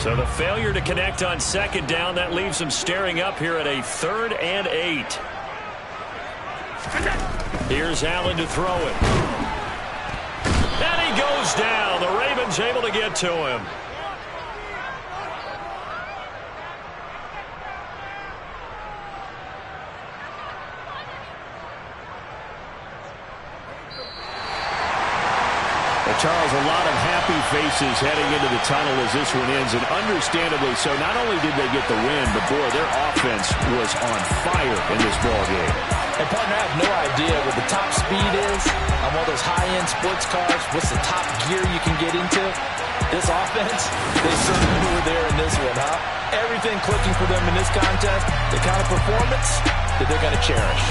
So the failure to connect on second down, that leaves them staring up here at a 3rd and 8. Here's Allen to throw it. And he goes down. The Ravens able to get to him. Charles, a lot of happy faces heading into the tunnel as this one ends, and understandably so. Not only did they get the win, but boy, their offense was on fire in this ball game. And partner, I have no idea what the top speed is on one of those high-end sports cars. What's the top gear you can get into? This offense, they certainly were there in this one, huh? Everything clicking for them in this contest, the kind of performance that they're going to cherish.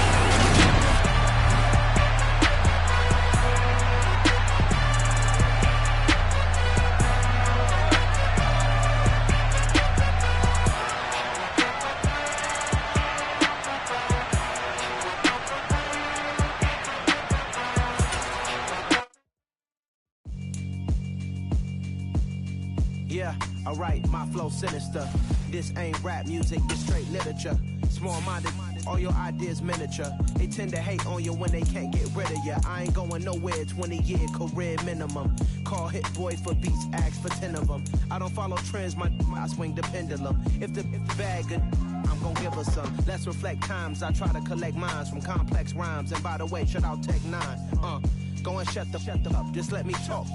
Yeah, alright, my flow sinister. This ain't rap music, this straight literature. Small-minded all your ideas miniature. They tend to hate on you when they can't get rid of you. I ain't going nowhere, 20-year career minimum. Call Hit Boy for beats, ask for 10 of them. I don't follow trends, I swing the pendulum. If the bag good, I'm gon' give her some. Let's reflect times, I try to collect minds from complex rhymes. And by the way, shout out Tech 9. Go and shut the up, just let me talk.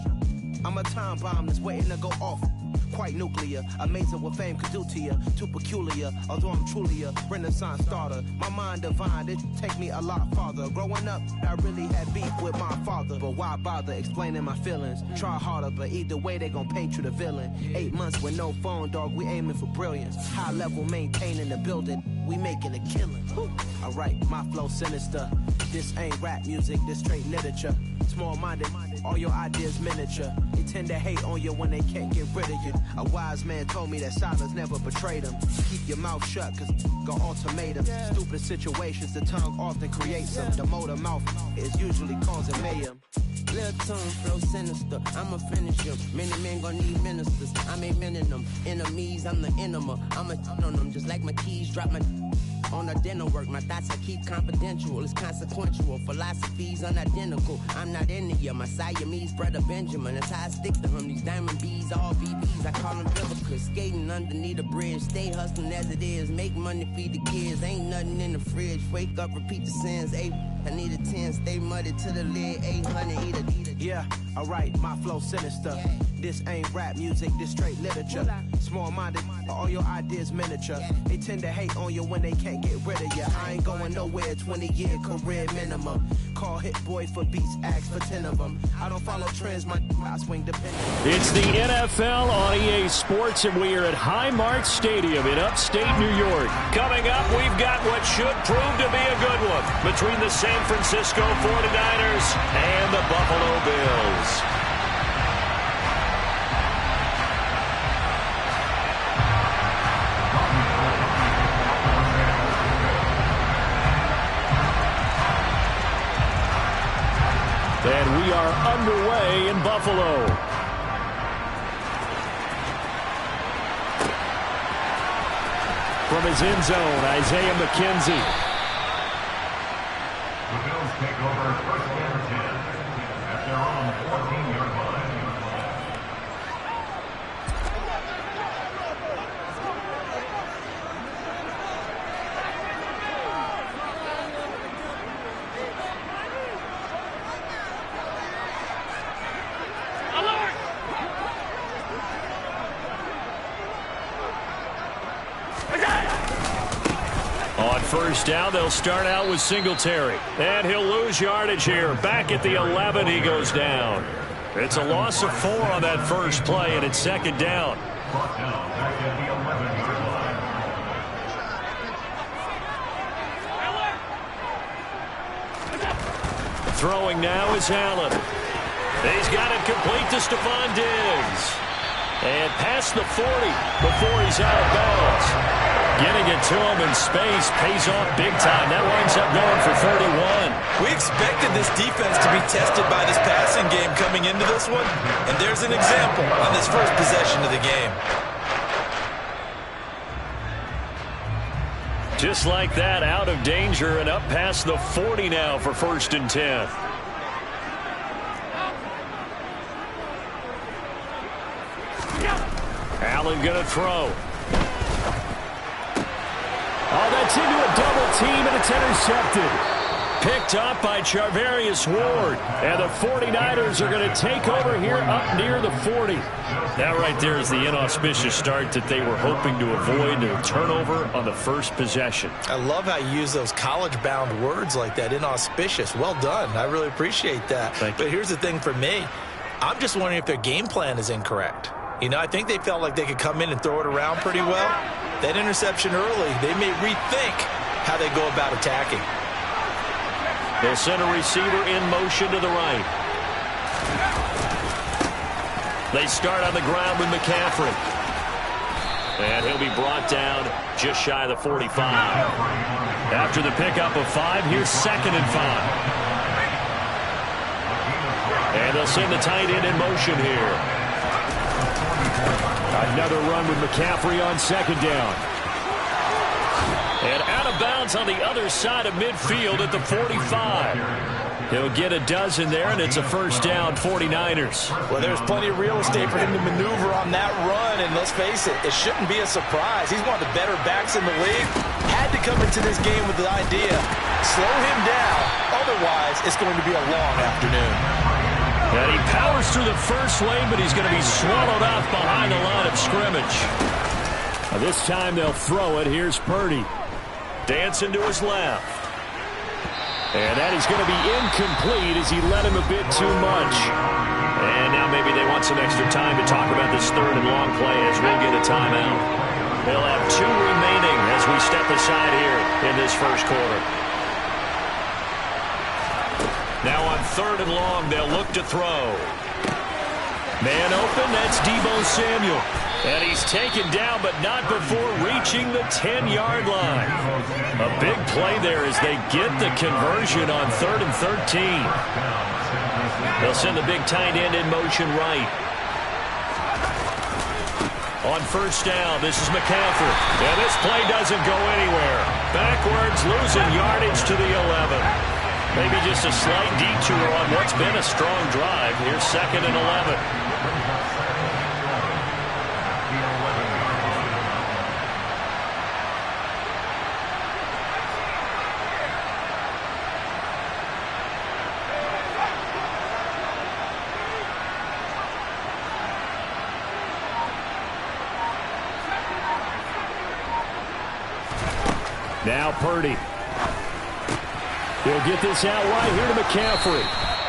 I'm a time bomb that's waiting to go off. Quite nuclear, amazing what fame could do to you. Too peculiar, although I'm truly a renaissance starter. My mind divine, it take me a lot farther. Growing up, I really had beef with my father. But why bother explaining my feelings? Try harder, but either way they gon' paint you the villain. 8 months with no phone, dog, we aiming for brilliance. High level maintaining the building, we making a killing. Alright, my flow sinister. This ain't rap music, this straight literature. Small-minded, all your ideas miniature. They tend to hate on you when they can't get rid of you. A wise man told me that silence never betrayed him. Keep your mouth shut, cause got ultimatums. Stupid situations, the tongue often creates them. The motor mouth is usually causing mayhem. Little tune, flow sinister, I'ma finish him. Many men gon' need ministers, I'm a men in them. Enemies, I'm the enema. I'ma on them, just like my keys, drop my on the dinner work. My thoughts I keep confidential, it's consequential. Philosophies unidentical, I'm not into you. My Siamese brother Benjamin, that's how I stick to him. These diamond bees, all BBs, I call them Vivica. Skating underneath the bridge, stay hustling as it is. Make money, feed the kids, ain't nothing in the fridge. Wake up, repeat the sins, I need a 10, stay muddy to the lid, 800, eat a. Yeah, alright, my flow sinister. This ain't rap music, this straight literature. Small-minded, all your ideas miniature. They tend to hate on you when they can't get rid of you. I ain't going nowhere, 20-year career minimum. Call Hit Boy for beats, ask for 10 of them. I don't follow trends, I swing the pendulum. It's the NFL on EA Sports, and we are at Highmark Stadium in upstate New York. Coming up, we've got what should prove to be a good one between the San Francisco 49ers and the Buffalo Bills. And we are underway in Buffalo. From his end zone, Isaiah McKenzie. The Bills take over first and 10 at their own 14-yard line. On first down, they'll start out with Singletary. And he'll lose yardage here. Back at the 11, he goes down. It's a loss of 4 on that first play, and it's second down. Brought down back at the 11-yard line. Throwing now is Allen. He's got it complete to Stephon Diggs. And past the 40 before he's out of bounds. Getting it to him in space pays off big time. That winds up going for 31. We expected this defense to be tested by this passing game coming into this one. And there's an example on this first possession of the game. Just like that, out of danger and up past the 40 now for first and 10. Allen going to throw. Oh, that's into a double team, and it's intercepted. Picked up by Charvarius Ward. And the 49ers are going to take over here up near the 40. That right there is the inauspicious start that they were hoping to avoid, a turnover on the first possession. I love how you use those college-bound words like that, inauspicious. Well done. I really appreciate that. But here's the thing for me. I'm just wondering if their game plan is incorrect. You know, I think they felt like they could come in and throw it around pretty well. That interception early, they may rethink how they go about attacking. They'll send a receiver in motion to the right. They start on the ground with McCaffrey. And he'll be brought down just shy of the 45. After the pickup of 5, here's second and 5. And they'll send the tight end in motion here. Another run with McCaffrey on second down. And out of bounds on the other side of midfield at the 45. He'll get a dozen there, and it's a first down, 49ers. Well, there's plenty of real estate for him to maneuver on that run, and let's face it, it shouldn't be a surprise. He's one of the better backs in the league. Had to come into this game with the idea, slow him down, otherwise it's going to be a long afternoon. And he powers through the first lane, but he's going to be swallowed off behind the line of scrimmage. Now this time they'll throw it. Here's Purdy. Dancing to his left. And that is going to be incomplete as he led him a bit too much. And now maybe they want some extra time to talk about this third and long play as we'll get a timeout. They'll have 2 remaining as we step aside here in this first quarter. Now on third and long, they'll look to throw. Man open, that's Deebo Samuel. And he's taken down, but not before reaching the 10-yard line. A big play there as they get the conversion on 3rd and 13. They'll send the big tight end in motion right. On first down, this is McCaffrey. And this play doesn't go anywhere. Backwards, losing yardage to the 11. Maybe just a slight detour on what's been a strong drive. Here's 2nd and 11. Now Purdy. He'll get this out wide here to McCaffrey.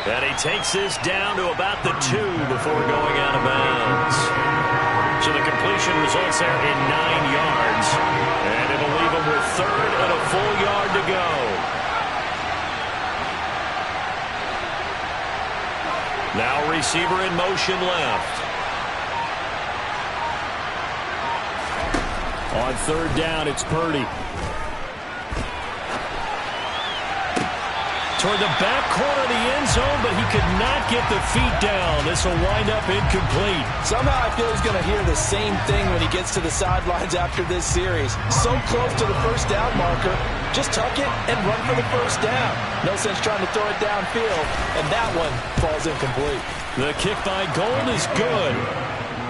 And he takes this down to about the 2 before going out of bounds. So the completion results there in 9 yards. And it'll leave him with 3rd and a full yard to go. Now receiver in motion left. On 3rd down, it's Purdy. Toward the back corner of the end zone, but he could not get the feet down. This will wind up incomplete. Somehow I feel he's going to hear the same thing when he gets to the sidelines after this series. So close to the first down marker. Just tuck it and run for the first down. No sense trying to throw it downfield, and that one falls incomplete. The kick by Gold is good.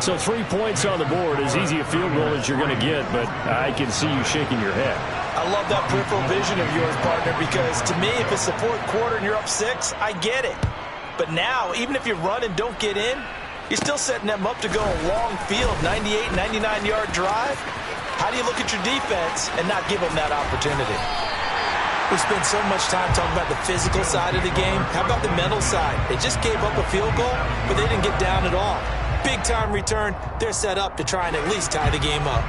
So 3 points on the board, as easy a field goal as you're going to get, but I can see you shaking your head. I love that peripheral vision of yours, partner, because to me, if it's the 4th quarter and you're up 6, I get it. But now, even if you run and don't get in, you're still setting them up to go a long field, 98, 99-yard drive. How do you look at your defense and not give them that opportunity? We spend so much time talking about the physical side of the game. How about the mental side? They just gave up a field goal, but they didn't get down at all. Big-time return. They're set up to try and at least tie the game up.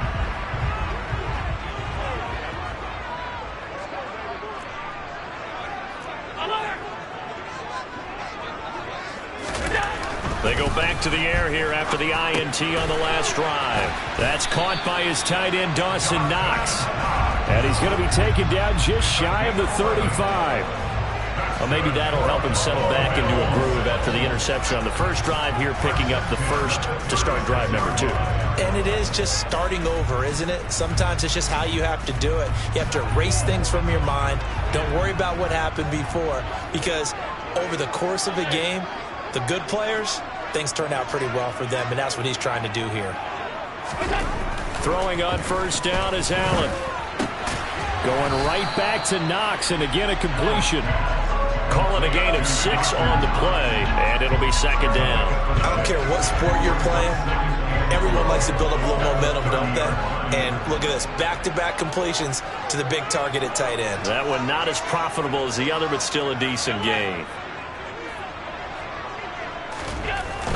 They go back to the air here after the INT on the last drive. That's caught by his tight end, Dawson Knox. And he's going to be taken down just shy of the 35. Well, maybe that'll help him settle back into a groove after the interception on the first drive here, picking up the first to start drive number 2. And it is just starting over, isn't it? Sometimes it's just how you have to do it. You have to erase things from your mind. Don't worry about what happened before, because over the course of a game, the good players, things turn out pretty well for them, and that's what he's trying to do here. Throwing on first down is Allen. Going right back to Knox, and again a completion. Calling a gain of 6 on the play, and it'll be 2nd down. I don't care what sport you're playing. Everyone likes to build up a little momentum, don't they? And look at this, back-to-back completions to the big target at tight end. That one not as profitable as the other, but still a decent gain.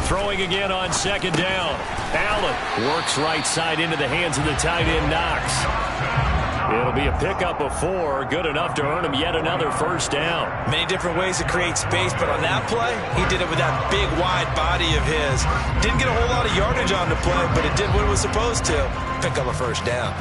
Throwing again on 2nd down. Allen works right side into the hands of the tight end, Knox. It'll be a pickup of 4, good enough to earn him yet another first down. Many different ways to create space, but on that play, he did it with that big, wide body of his. Didn't get a whole lot of yardage on the play, but it did what it was supposed to, pick up a first down.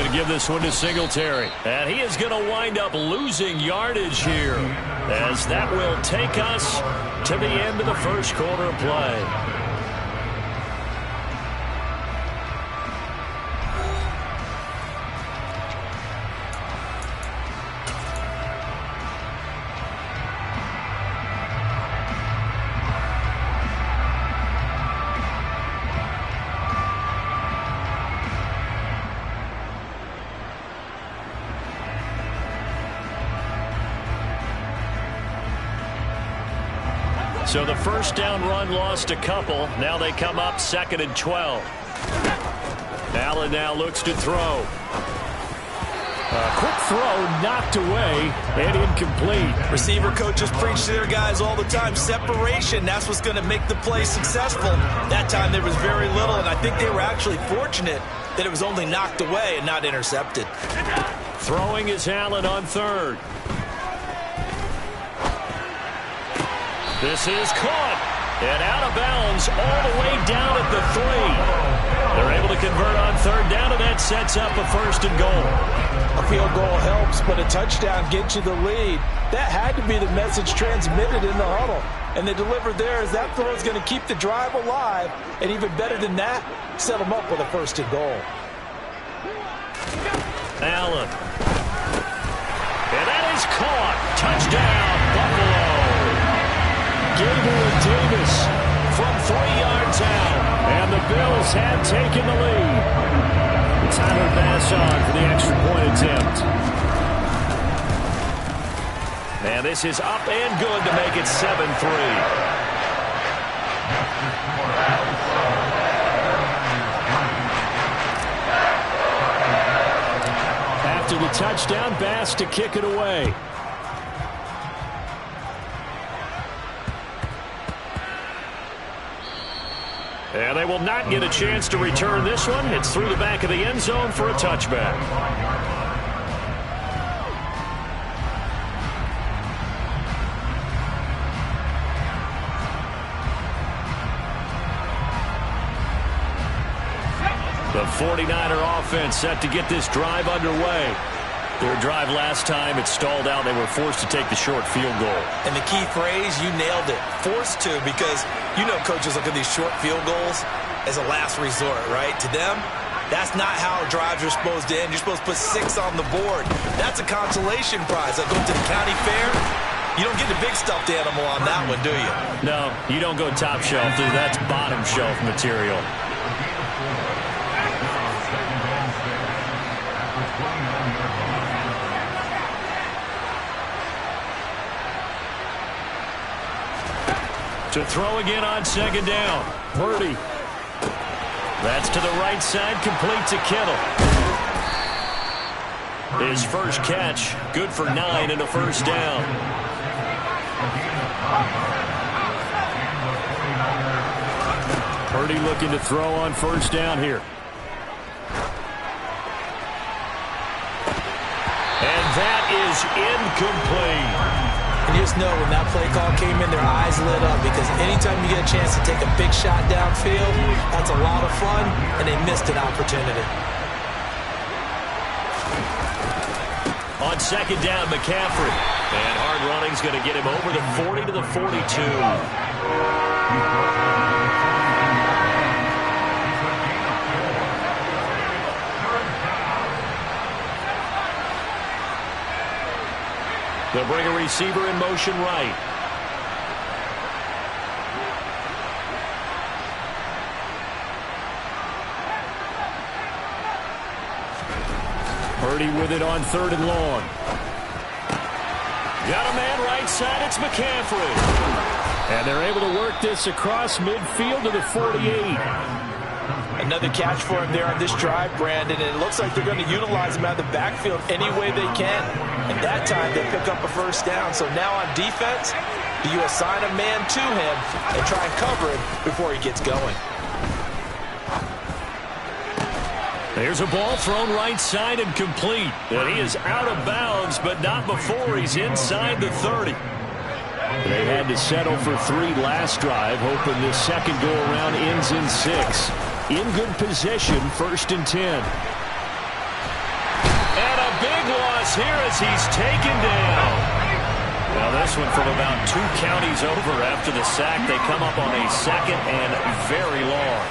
going to give this one to Singletary. And he is going to wind up losing yardage here, as that will take us to the end of the first quarter of play. So the first down run lost a couple. Now they come up 2nd and 12. Allen now looks to throw. A quick throw knocked away and incomplete. Receiver coaches preach to their guys all the time. Separation, that's what's going to make the play successful. That time there was very little, and I think they were actually fortunate that it was only knocked away and not intercepted. Throwing is Allen on 3rd. This is caught and out of bounds all the way down at the 3. They're able to convert on 3rd down, and that sets up a 1st and goal. A field goal helps, but a touchdown gets you the lead. That had to be the message transmitted in the huddle. And they delivered there as that throw is going to keep the drive alive. And even better than that, set them up with a 1st and goal. Allen. And that is caught. Touchdown, Buffalo. Gabriel Davis from 3 yards out. And the Bills have taken the lead. Tyler Bass on for the extra point attempt. And this is up and good to make it 7-3. After the touchdown, Bass to kick it away. And they will not get a chance to return this one. It's through the back of the end zone for a touchback. The 49er offense set to get this drive underway. Their drive last time, it stalled out. They were forced to take the short field goal. And the key phrase, you nailed it. Forced to, because you know coaches look at these short field goals as a last resort, right? To them, that's not how drives are supposed to end. You're supposed to put 6 on the board. That's a consolation prize. Like going to the county fair, you don't get the big stuffed animal on that one, do you? No, you don't go top shelf. That's bottom shelf material. To throw again on 2nd down. Purdy. That's to the right side, complete to Kittle. His first catch, good for 9 and a 1st down. Purdy looking to throw on 1st down here. And that is incomplete. And you just know when that play call came in, their eyes lit up, because anytime you get a chance to take a big shot downfield, that's a lot of fun, and they missed an opportunity. On 2nd down, McCaffrey. And hard running's going to get him over the 40 to the 42. They'll bring a receiver in motion right. Purdy with it on 3rd and long. Got a man right side. It's McCaffrey. And they're able to work this across midfield to the 48. Another catch for him there on this drive, Brandon, and it looks like they're going to utilize him out of the backfield any way they can. And that time they pick up a 1st down. So now on defense, do you assign a man to him and try and cover him before he gets going? There's a ball thrown right side and complete. And he is out of bounds, but not before he's inside the 30. They had to settle for 3 last drive, hoping this second go-around ends in 6. In good position, 1st and 10. falls here as he's taken down. Now this one from about 2 counties over after the sack. They come up on a 2nd and very long.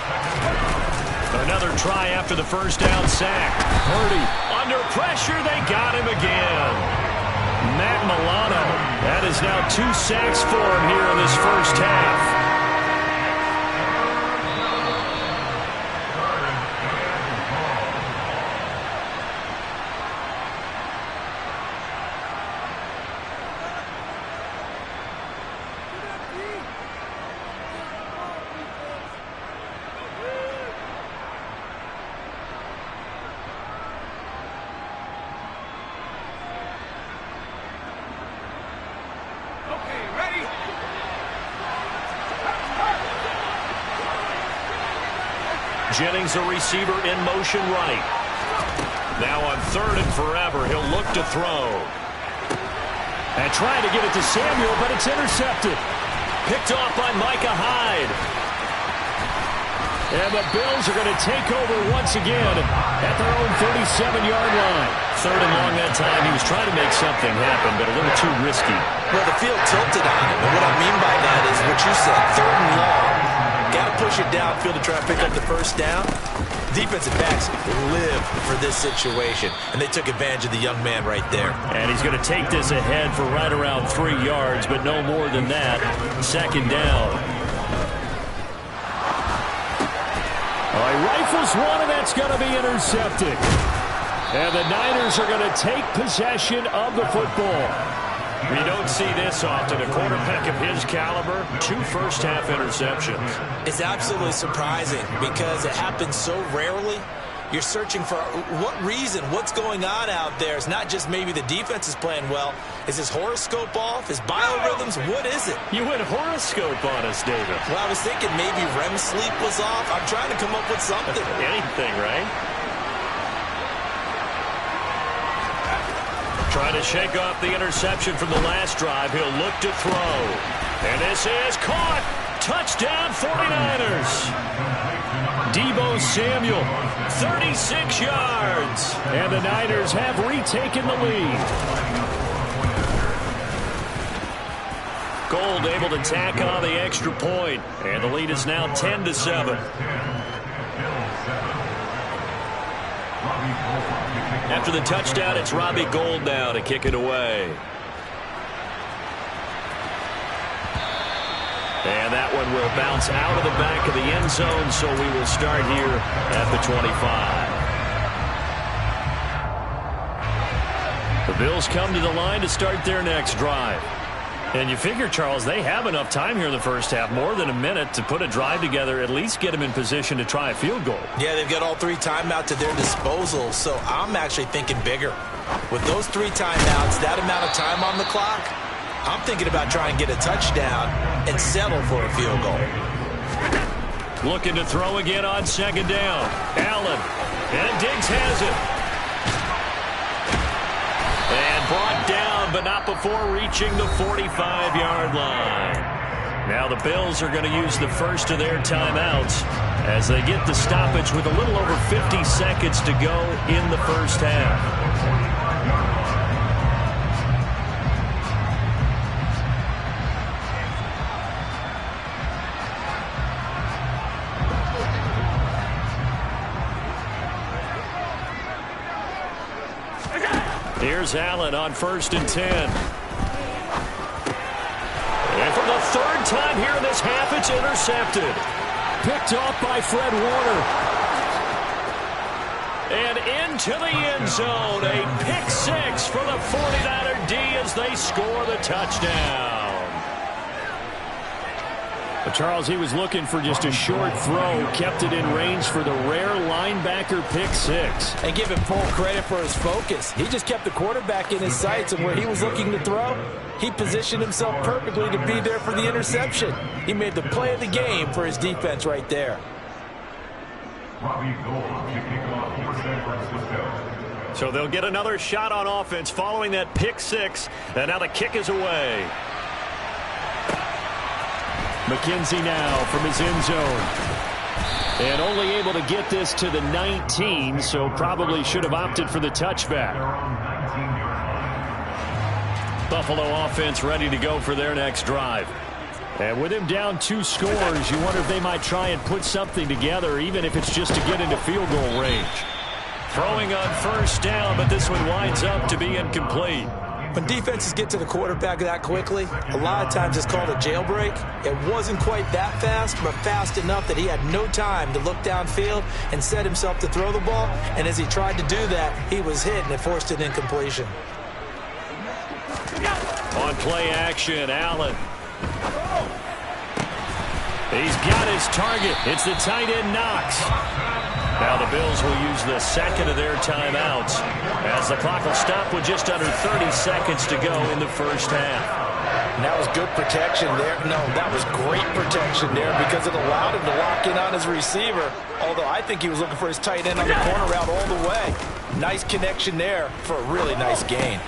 Another try after the first down sack. Purdy under pressure. They got him again. Matt Milano. That is now 2 sacks for him here in this first half. Jennings, a receiver in motion right. Now on 3rd and forever, he'll look to throw. And trying to get it to Samuel, but it's intercepted. Picked off by Micah Hyde. And the Bills are going to take over once again at their own 37-yard line. 3rd and long that time. He was trying to make something happen, but a little too risky. Well, the field tilted on him. And what I mean by that is what you said, 3rd and long. Got to push it downfield to try to pick up the first down. Defensive backs live for this situation, and they took advantage of the young man right there. And he's going to take this ahead for right around 3 yards, but no more than that. 2nd down. He rifles one, and that's going to be intercepted. And the Niners are going to take possession of the football. We don't see this often. A quarterback of his caliber, 2 first-half interceptions. It's absolutely surprising because it happens so rarely. You're searching for what reason, what's going on out there. It's not just maybe the defense is playing well. Is his horoscope off? His biorhythms? What is it? You went horoscope on us, David. Well, I was thinking maybe REM sleep was off. I'm trying to come up with something. Anything, right? Trying to shake off the interception from the last drive. He'll look to throw. And this is caught. Touchdown 49ers. Deebo Samuel, 36 yards. And the Niners have retaken the lead. Gold able to tack on the extra point. And the lead is now 10-7. After the touchdown, it's Robbie Gould now to kick it away. And that one will bounce out of the back of the end zone, so we will start here at the 25. The Bills come to the line to start their next drive. And you figure, Charles, they have enough time here in the first half, more than a minute, to put a drive together, at least get them in position to try a field goal. Yeah, they've got all 3 timeouts at their disposal, so I'm actually thinking bigger. With those 3 timeouts, that amount of time on the clock, I'm thinking about trying to get a touchdown and settle for a field goal. Looking to throw again on 2nd down. Allen. And Diggs has it. And brought down, but not before reaching the 45-yard line. Now the Bills are going to use the first of their timeouts as they get the stoppage with a little over 50 seconds to go in the first half. Here's Allen on 1st and 10. And for the 3rd time here in this half, it's intercepted. Picked off by Fred Warner. And into the end zone. A pick 6 for the 49er D as they score the touchdown. But Charles, he was looking for just a short throw, kept it in range for the rare linebacker pick 6. And give him full credit for his focus. He just kept the quarterback in his sights, and where he was looking to throw, he positioned himself perfectly to be there for the interception. He made the play of the game for his defense right there. So they'll get another shot on offense following that pick 6, and now the kick is away. McKenzie now from his end zone. And only able to get this to the 19, so probably should have opted for the touchback. Buffalo offense ready to go for their next drive. And with him down 2 scores, you wonder if they might try and put something together, even if it's just to get into field goal range. Throwing on first down, but this one winds up to be incomplete. When defenses get to the quarterback that quickly, a lot of times it's called a jailbreak. It wasn't quite that fast, but fast enough that he had no time to look downfield and set himself to throw the ball. And as he tried to do that, he was hit, and it forced an incompletion. On play action, Allen. He's got his target. It's the tight end, Knox. Now the Bills will use the second of their timeouts as the clock will stop with just under 30 seconds to go in the first half. And that was good protection there. No, that was great protection there because it allowed him to lock in on his receiver, although I think he was looking for his tight end on the corner route all the way. Nice connection there for a really nice gain.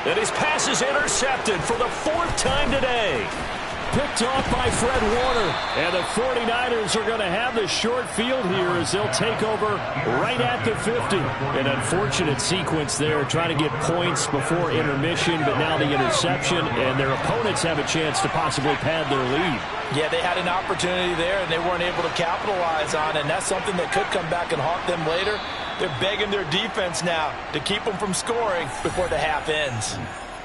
And his pass is intercepted for the 4th time today. Picked off by Fred Warner. And the 49ers are going to have the short field here as they'll take over right at the 50. An unfortunate sequence there, trying to get points before intermission, but now the interception, and their opponents have a chance to possibly pad their lead. Yeah, they had an opportunity there, and they weren't able to capitalize on it, and that's something that could come back and haunt them later. They're begging their defense now to keep them from scoring before the half ends.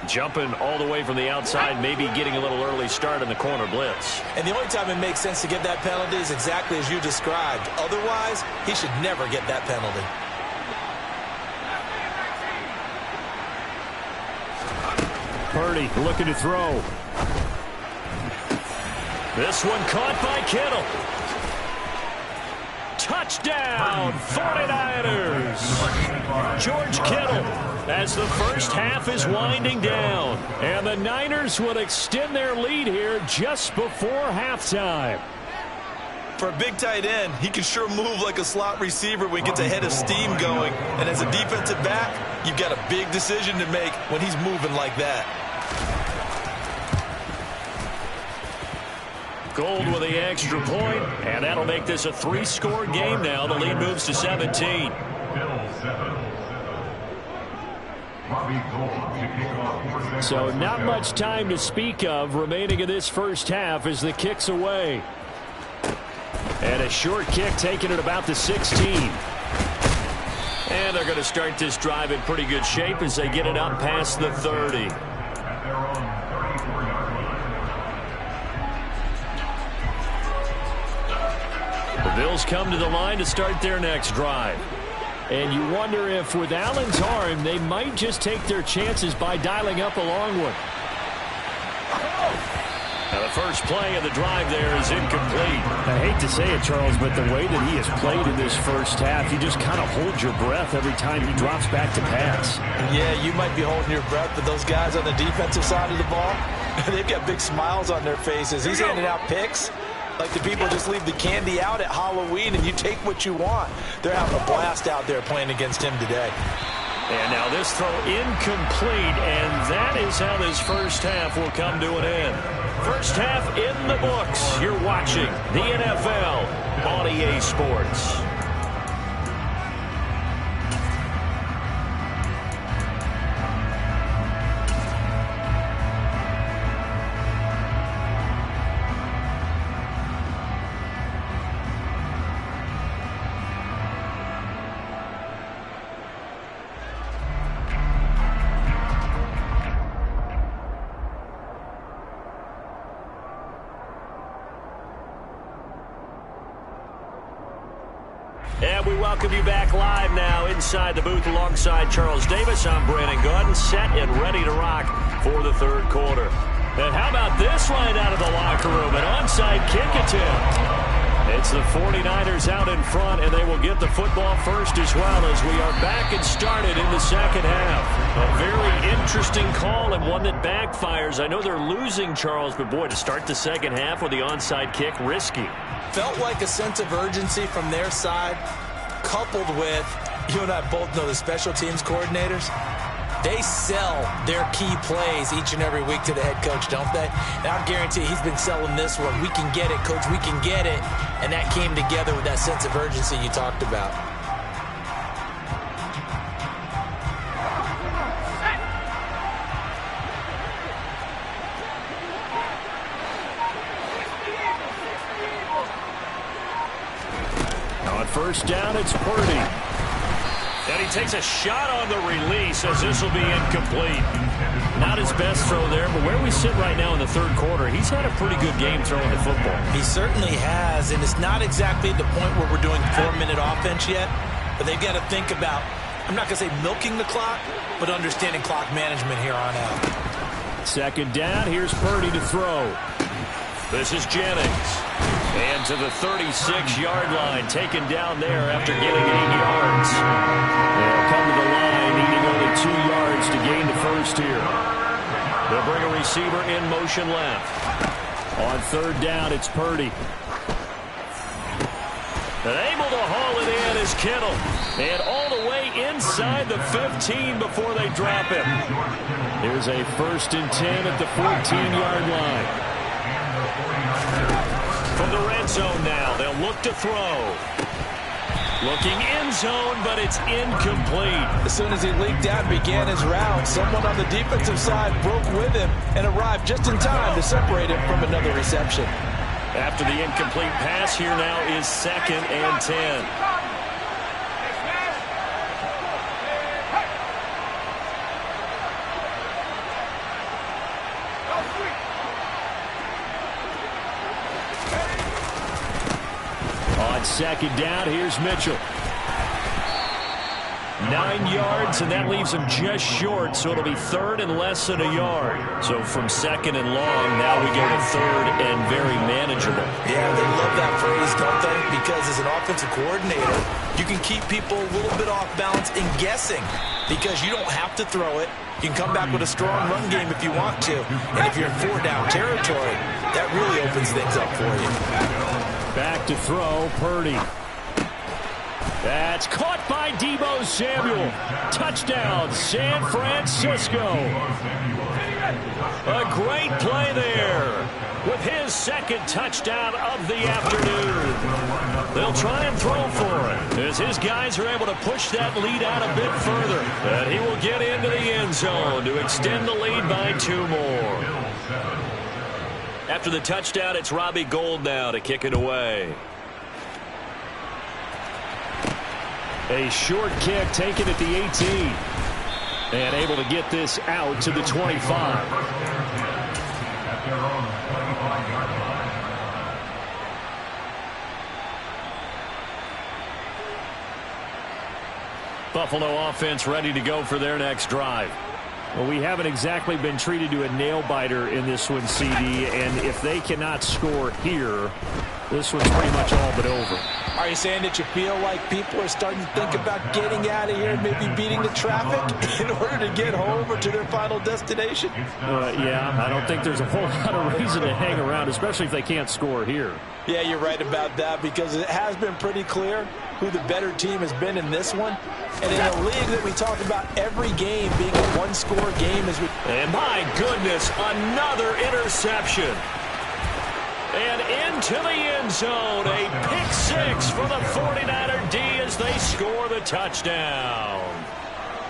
Jumping all the way from the outside, maybe getting a little early start in the corner blitz. And the only time it makes sense to get that penalty is exactly as you described. Otherwise, he should never get that penalty. Purdy looking to throw. This one caught by Kittle. Touchdown, 49ers! George Kittle as the first half is winding down. And the Niners will extend their lead here just before halftime. For a big tight end, he can sure move like a slot receiver when he gets a head of steam going. And as a defensive back, you've got a big decision to make when he's moving like that. Gold with the extra point, and that'll make this a 3-score game now. The lead moves to 17. So not much time to speak of remaining in this first half as the kick's away. And a short kick taken at about the 16. And they're going to start this drive in pretty good shape as they get it up past the 30. The Bills come to the line to start their next drive. And you wonder if with Allen's arm, they might just take their chances by dialing up a long one. Now the first play of the drive there is incomplete. I hate to say it, Charles, but the way that he has played in this first half, you just kind of hold your breath every time he drops back to pass. Yeah, you might be holding your breath, but those guys on the defensive side of the ball, they've got big smiles on their faces. He's handing out picks like the people just leave the candy out at Halloween and you take what you want. They're having a blast out there playing against him today. And now this throw incomplete, and that is how this first half will come to an end. First half in the books. You're watching the NFL on EA Sports. And we welcome you back live now inside the booth alongside Charles Davis. I'm Brandon Gunn, set and ready to rock for the third quarter. And how about this line out of the locker room? An onside kick attempt. It's the 49ers out in front, and they will get the football first as well as we are back and started in the second half. A very interesting call and one that backfires. I know they're losing, Charles, but boy, to start the second half with the onside kick, risky. Felt like a sense of urgency from their side, coupled with, you and I both know the special teams coordinators, they sell their key plays each and every week to the head coach, don't they? And I guarantee he's been selling this one. We can get it, coach, we can get it. And that came together with that sense of urgency you talked about. first down, it's Purdy. And he takes a shot on the release as this will be incomplete. Not his best throw there, but where we sit right now in the third quarter, he's had a pretty good game throwing the football. He certainly has, and it's not exactly the point where we're doing 4-minute offense yet, but they've got to think about, I'm not going to say milking the clock, but understanding clock management here on out. Second down, here's Purdy to throw. This is Jennings. And to the 36-yard line, taken down there after getting 8 yards. They'll come to the line, needing only 2 yards to gain the first here. They'll bring a receiver in motion left. On third down, it's Purdy. And able to haul it in is Kittle. And all the way inside the 15 before they drop him. Here's a 1st and 10 at the 14-yard line. From the red zone now, they'll look to throw. Looking end zone, but it's incomplete. As soon as he leaked out and began his route, someone on the defensive side broke with him and arrived just in time to separate him from another reception. After the incomplete pass, here now is 2nd and 10. Second down, here's Mitchell. 9 yards, and that leaves him just short, so it'll be 3rd and less than a yard. So from 2nd and long, now we go to 3rd and very manageable. Yeah, they love that phrase, don't they? Because as an offensive coordinator, you can keep people a little bit off balance and guessing because you don't have to throw it. You can come back with a strong run game if you want to. And if you're in 4-down territory, that really opens things up for you. Back to throw, Purdy. That's caught by Deebo Samuel. Touchdown, San Francisco. A great play there with his 2nd touchdown of the afternoon. They'll try and throw for it as his guys are able to push that lead out a bit further. And he will get into the end zone to extend the lead by 2 more. After the touchdown, it's Robbie Gould now to kick it away. A short kick taken at the 18. And able to get this out to the 25. Buffalo offense ready to go for their next drive. Well, we haven't exactly been treated to a nail-biter in this one, CD, and if they cannot score here, this one's pretty much all but over. Are you saying that you feel like people are starting to think about getting out of here, maybe beating the traffic in order to get home or to their final destination? Yeah, I don't think there's a whole lot of reason to hang around, especially if they can't score here. Yeah, you're right about that because it has been pretty clear who the better team has been in this one. And in a league that we talk about every game being a one-score game as we... And my goodness, another interception. And into the end zone, a pick 6 for the 49er D as they score the touchdown.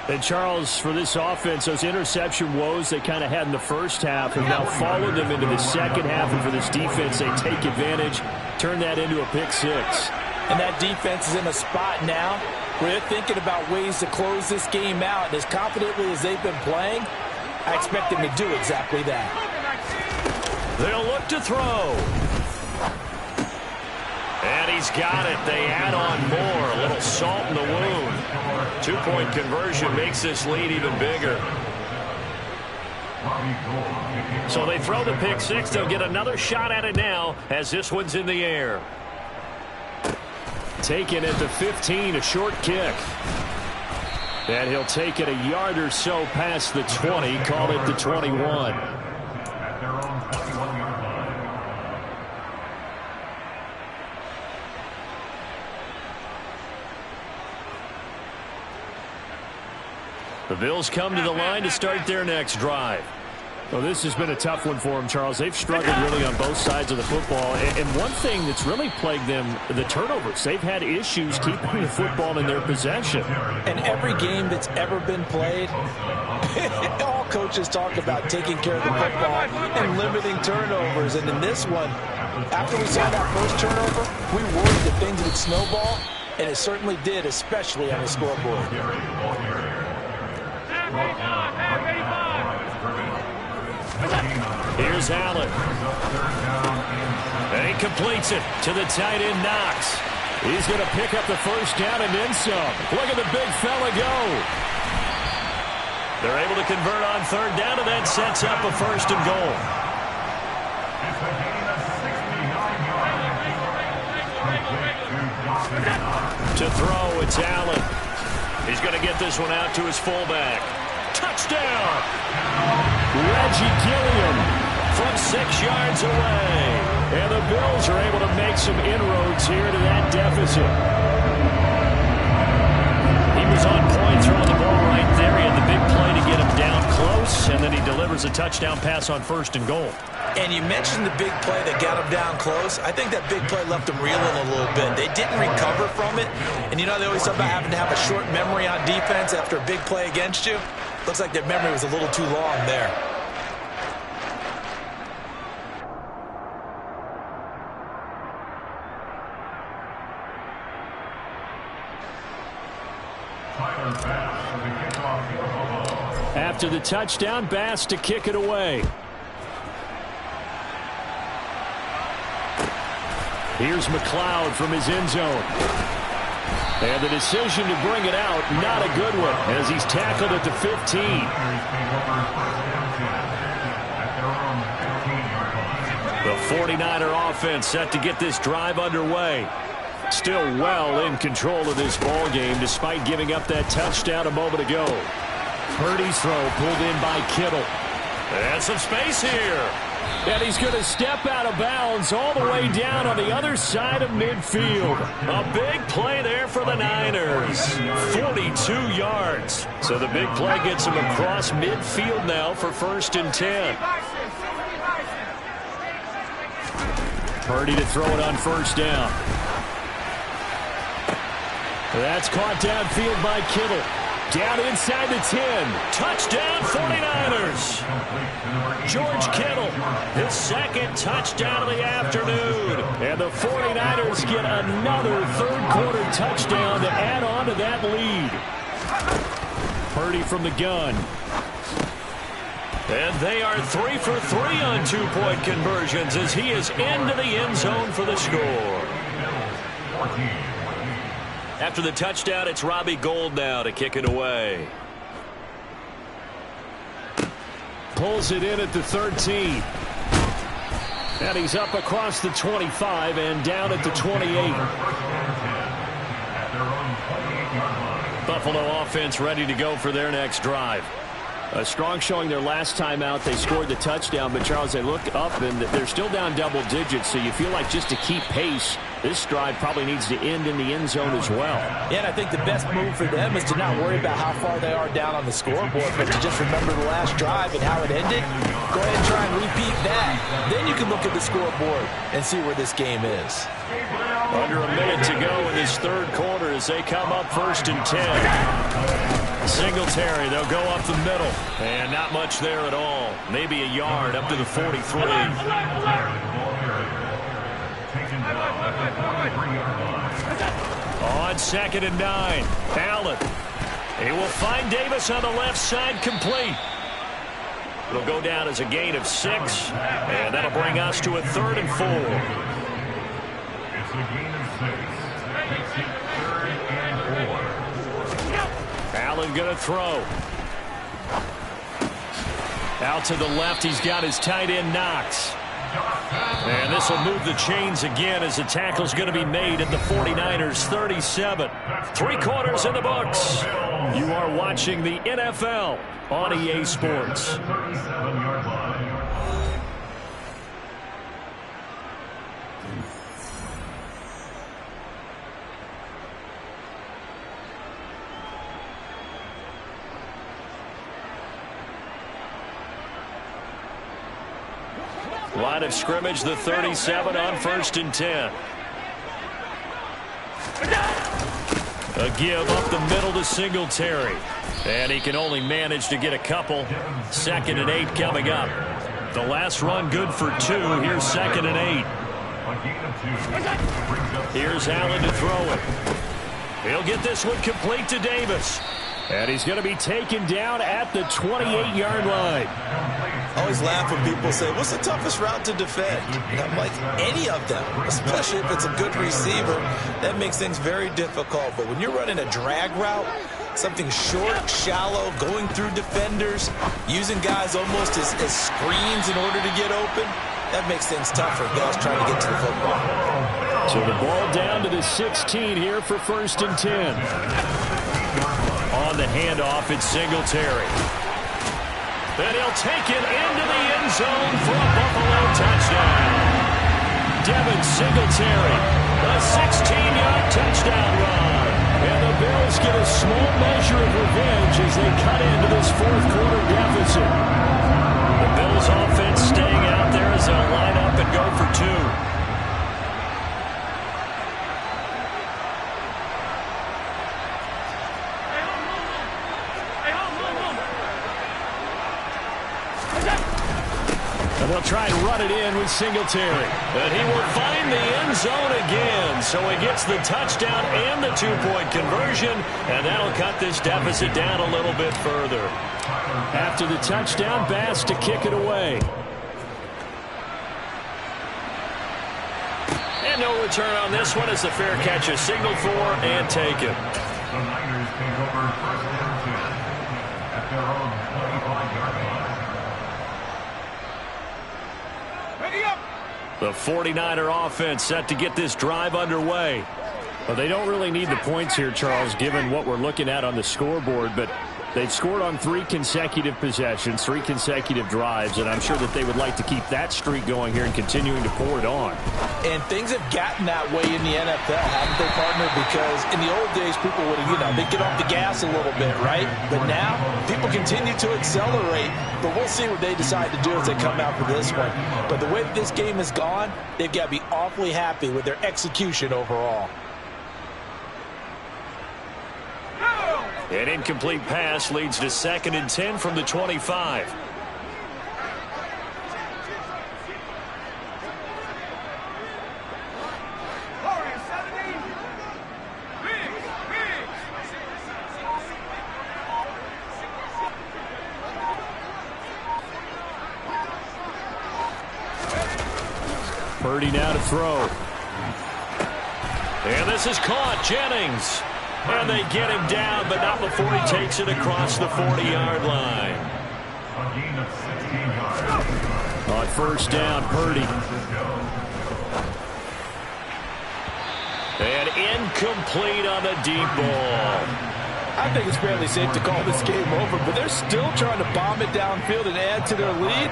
And Charles, for this offense, those interception woes they kind of had in the first half have now followed them into the second half. And for this defense, they take advantage, turn that into a pick 6. And that defense is in a spot now where they're thinking about ways to close this game out. And as confidently as they've been playing, I expect them to do exactly that. They'll look to throw. And he's got it. They add on more. A little salt in the wound. 2-point conversion makes this lead even bigger. So they throw the pick 6. They'll get another shot at it now as this one's in the air. Taken at the 15, a short kick. And he'll take it a yard or so past the 20, call it the 21. The Bills come to the line to start their next drive. Well, this has been a tough one for them, Charles. They've struggled really on both sides of the football. And one thing that's really plagued them, the turnovers. They've had issues keeping the football in their possession. And every game that's ever been played, all coaches talk about taking care of the football and limiting turnovers. And in this one, after we saw that first turnover, we worried that things would snowball. and it certainly did, especially on the scoreboard. Here's Allen. And he completes it to the tight end, Knox. He's going to pick up the first down and then some. Look at the big fella go. They're able to convert on third down, and that sets up a first and goal. To throw, it's Allen. He's going to get this one out to his fullback. Touchdown! Reggie Gilliam from 6 yards away. And the Bills are able to make some inroads here to that deficit. He was on point throwing the ball right there. He had the big play to get him down close, and then he delivers a touchdown pass on first and goal. And you mentioned the big play that got him down close. I think that big play left him reeling a little bit. They didn't recover from it. And you know, they always talk about having to have a short memory on defense after a big play against you. Looks like their memory was a little too long there. After the touchdown, Bass to kick it away. Here's McLeod from his end zone. And the decision to bring it out, not a good one, as he's tackled at the 15. The 49er offense set to get this drive underway. Still well in control of this ball game, despite giving up that touchdown a moment ago. Purdy's throw pulled in by Kittle. And some space here. And he's going to step out of bounds all the way down on the other side of midfield. A big play there for the Niners. 42 yards. So the big play gets him across midfield now for 1st and 10. Purdy to throw it on first down. That's caught downfield by Kittle. Down inside the 10. Touchdown 49ers. George Kittle, his second touchdown of the afternoon. And the 49ers get another third-quarter touchdown to add on to that lead. Purdy from the gun. And they are 3 for 3 on 2-point conversions as he is into the end zone for the score. After the touchdown, it's Robbie Gould now to kick it away. Pulls it in at the 13. And he's up across the 25 and down at the 28. Buffalo offense ready to go for their next drive. A strong showing their last time out. They scored the touchdown, but Charles, they look up and they're still down double digits, so you feel like just to keep pace, this drive probably needs to end in the end zone as well. Yeah, and I think the best move for them is to not worry about how far they are down on the scoreboard, but to just remember the last drive and how it ended. Go ahead and try and repeat that. Then you can look at the scoreboard and see where this game is. Under a minute to go in this third quarter as they come up 1st and 10. Singletary, they'll go up the middle. And not much there at all. Maybe a yard up to the 43. On 2nd and 9. Allen. He will find Davis on the left side, complete. It'll go down as a gain of 6. And that'll bring us to a 3rd and 4. It's a gain of 6. Makes it 3rd and 4. Allen going to throw. Out to the left, he's got his tight end, Knox. And this will move the chains again as the tackle's going to be made at the 49ers 37. 3 quarters in the books. You are watching the NFL on EA Sports. Line of scrimmage, the 37 on 1st and 10. A give up the middle to Singletary. And he can only manage to get a couple. 2nd and 8 coming up. The last run good for 2. Here's 2nd and 8. Here's Allen to throw it. He'll get this one complete to Davis. And he's going to be taken down at the 28-yard line. I always laugh when people say, what's the toughest route to defend? And I'm like, any of them, especially if it's a good receiver. That makes things very difficult. But when you're running a drag route, something short, shallow, going through defenders, using guys almost as screens in order to get open, that makes things tougher. Guys trying to get to the football. So the ball down to the 16 here for 1st and 10. On the handoff, it's Singletary. Then he'll take it into the end zone for a Buffalo touchdown. Devin Singletary, a 16-yard touchdown run. And the Bills get a small measure of revenge as they cut into this fourth-quarter deficit. The Bills offense staying out there as they'll line up and go for two. And they'll try and run it in with Singletary. And he will find the end zone again. So he gets the touchdown and the two-point conversion. And that'll cut this deficit down a little bit further. After the touchdown, Bass to kick it away. And no return on this one as the fair catch is signaled for and taken. The Niners take over 1st and 10 at their own 25-yard line. The 49er offense set to get this drive underway. Well, they don't really need the points here, Charles, given what we're looking at on the scoreboard, but they've scored on 3 consecutive possessions, 3 consecutive drives, and I'm sure that they would like to keep that streak going here and continuing to pour it on. And things have gotten that way in the NFL, haven't they, partner? Because in the old days, people would, they'd get off the gas a little bit, right? But now, people continue to accelerate, but we'll see what they decide to do as they come out for this one. But the way that this game has gone, they've got to be awfully happy with their execution overall. An incomplete pass leads to 2nd and 10 from the 25. Purdy now to throw. And this is caught. Jennings. And they get him down, but not before he takes it across the 40-yard line. A gain of 16 yards. On 1st down, Purdy. And incomplete on the deep ball. I think it's fairly safe to call this game over, but they're still trying to bomb it downfield and add to their lead.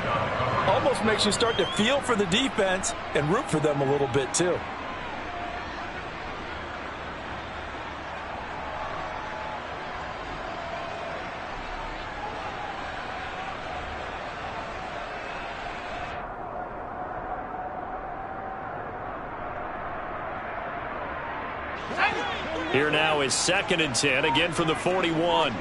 Almost makes you start to feel for the defense and root for them a little bit, too. Here now is 2nd and 10, again from the 41.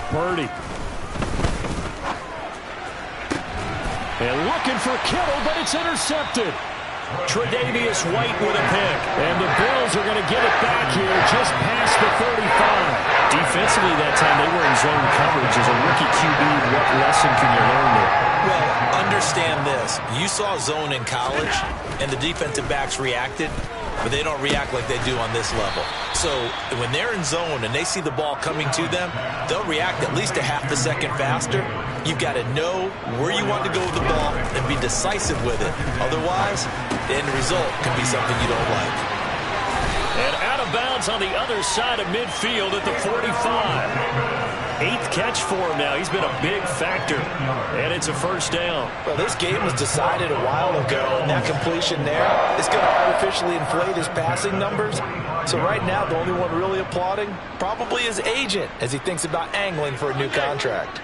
Purdy. And looking for Kittle, but it's intercepted. Tre'Davious White with a pick. And the Bills are going to get it back here just past the 35. Defensively that time, they were in zone coverage. As a rookie QB, what lesson can you learn there? Well, understand this. You saw zone in college, and the defensive backs reacted, but they don't react like they do on this level. So when they're in zone and they see the ball coming to them, they'll react at least a half a second faster. You've got to know where you want to go with the ball and be decisive with it. Otherwise, the end result can be something you don't like. And out of bounds on the other side of midfield at the 45. 8th catch for him now. He's been a big factor. And it's a 1st down. Well, this game was decided a while ago, and that completion there is going to artificially inflate his passing numbers. So right now, the only one really applauding probably his agent as he thinks about angling for a new contract.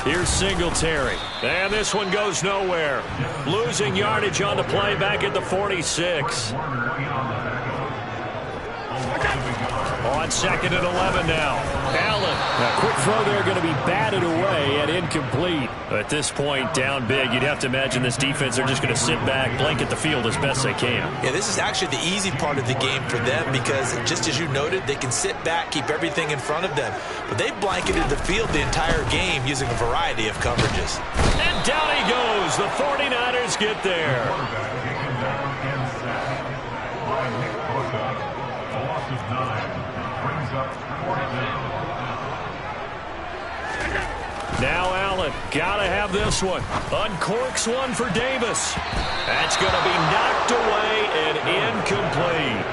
Here's Singletary. And this one goes nowhere. Losing yardage on the play back at the 46. On 2nd and 11 now. Allen. Now, quick throw there, going to be batted away and incomplete. At this point, down big, you'd have to imagine this defense, they're just going to sit back, blanket the field as best they can. Yeah, this is actually the easy part of the game for them because, just as you noted, they can sit back, keep everything in front of them. But they blanketed the field the entire game using a variety of coverages. And down he goes. The 49ers get there. Now Allen, gotta have this one. Uncorks one for Davis. That's gonna be knocked away and incomplete.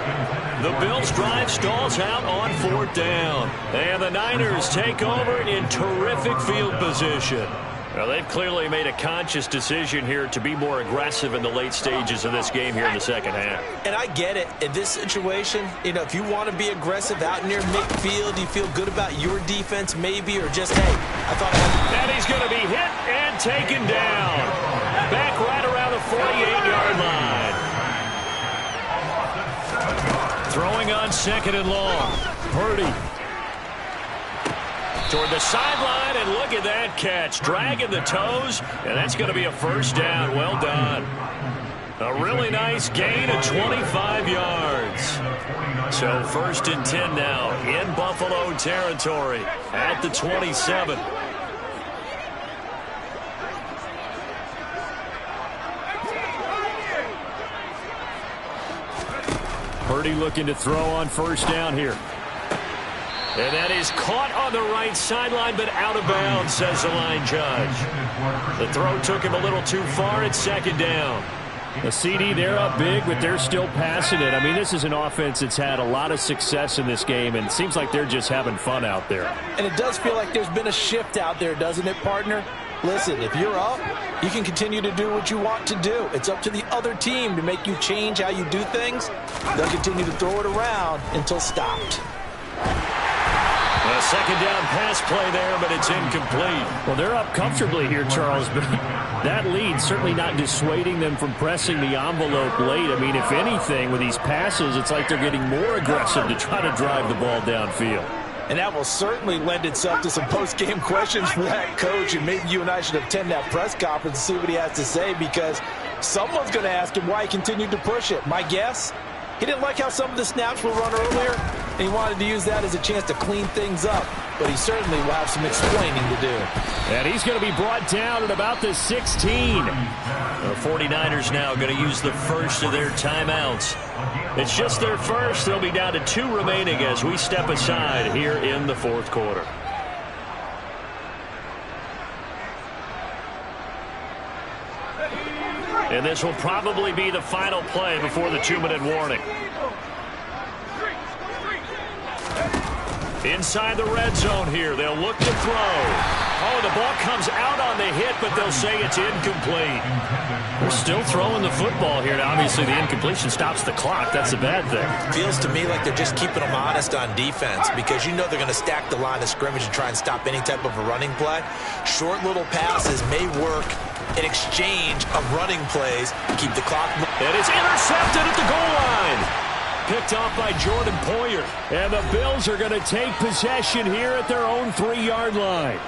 The Bills drive stalls out on 4th down. And the Niners take over in terrific field position. Well, they've clearly made a conscious decision here to be more aggressive in the late stages of this game here in the second half. And I get it. In this situation, you know, if you want to be aggressive out near midfield, you feel good about your defense maybe, or just, hey, I thought I had... And he's going to be hit and taken down. Back right around the 48-yard line. Throwing on 2nd and long. Purdy. Toward the sideline, and look at that catch. Dragging the toes, and that's going to be a first down. Well done. A really nice gain of 25 yards. So 1st and 10 now in Buffalo territory at the 27. Purdy looking to throw on 1st down here. And that is caught on the right sideline, but out of bounds, says the line judge. The throw took him a little too far. It's 2nd down. The CD, they're up big, but they're still passing it. I mean, this is an offense that's had a lot of success in this game, and it seems like they're just having fun out there. And it does feel like there's been a shift out there, doesn't it, partner? Listen, if you're up, you can continue to do what you want to do. It's up to the other team to make you change how you do things. They'll continue to throw it around until stopped. A 2nd down pass play there, but it's incomplete. Well, they're up comfortably here, Charles, but that lead certainly not dissuading them from pressing the envelope late. I mean, if anything, with these passes, it's like they're getting more aggressive to try to drive the ball downfield. And that will certainly lend itself to some post-game questions for that coach, and maybe you and I should attend that press conference and see what he has to say, because someone's going to ask him why he continued to push it. My guess, he didn't like how some of the snaps were run earlier, and he wanted to use that as a chance to clean things up. But he certainly will have some explaining to do. And he's going to be brought down at about the 16. The 49ers now going to use the first of their timeouts. It's just their first. They'll be down to 2 remaining as we step aside here in the 4th quarter. And this will probably be the final play before the 2-minute warning. Inside the red zone here, they'll look to throw. Oh, the ball comes out on the hit, but they'll say it's incomplete. They're still throwing the football here. Now, obviously, the incompletion stops the clock. That's a bad thing. Feels to me like they're just keeping them honest on defense, because you know they're going to stack the line of scrimmage and try and stop any type of a running play. Short little passes may work in exchange of running plays to keep the clock moving. And it's intercepted at the goal line. Picked off by Jordan Poyer. And the Bills are going to take possession here at their own 3-yard line.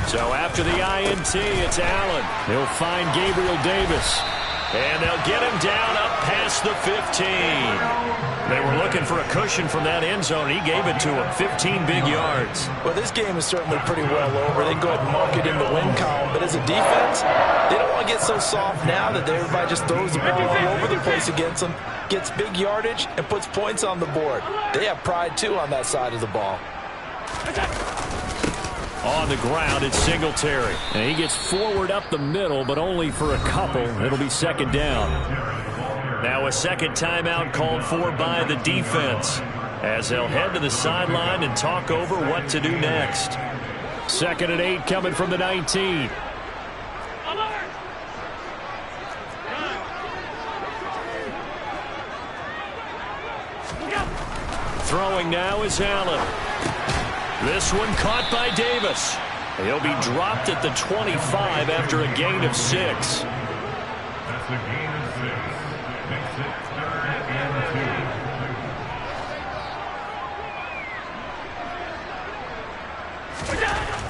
So after the INT, it's Allen. He'll find Gabriel Davis. And they'll get him down up past the 15. They were looking for a cushion from that end zone. He gave it to him. 15 big yards. Well, this game is certainly pretty well over. They can go ahead and mark it in the win column. But as a defense, they don't want to get so soft now that everybody just throws the ball all over the place against them, gets big yardage, and puts points on the board. They have pride, too, on that side of the ball. On the ground, it's Singletary. And he gets forward up the middle, but only for a couple. It'll be 2nd down. Now a second timeout called for by the defense, as they'll head to the sideline and talk over what to do next. 2nd and 8 coming from the 19. Throwing now is Allen. This one caught by Davis. He'll be dropped at the 25 after a gain of 6. That's a gain of 6. Makes it 3rd and 2.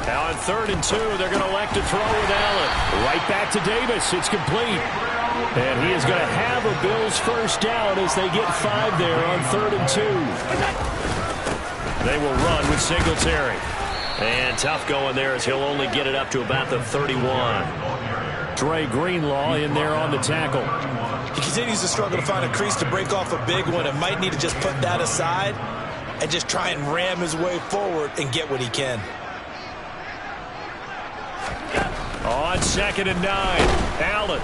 Now on 3rd and 2, they're going to elect to throw with Allen. Right back to Davis. It's complete. And he is going to have a Bills first down as they get 5 there on 3rd and 2. They will run with Singletary. And tough going there as he'll only get it up to about the 31. Dre Greenlaw in there on the tackle. He continues to struggle to find a crease to break off a big one and might need to just put that aside and just try and ram his way forward and get what he can. On 2nd and 9, Allen.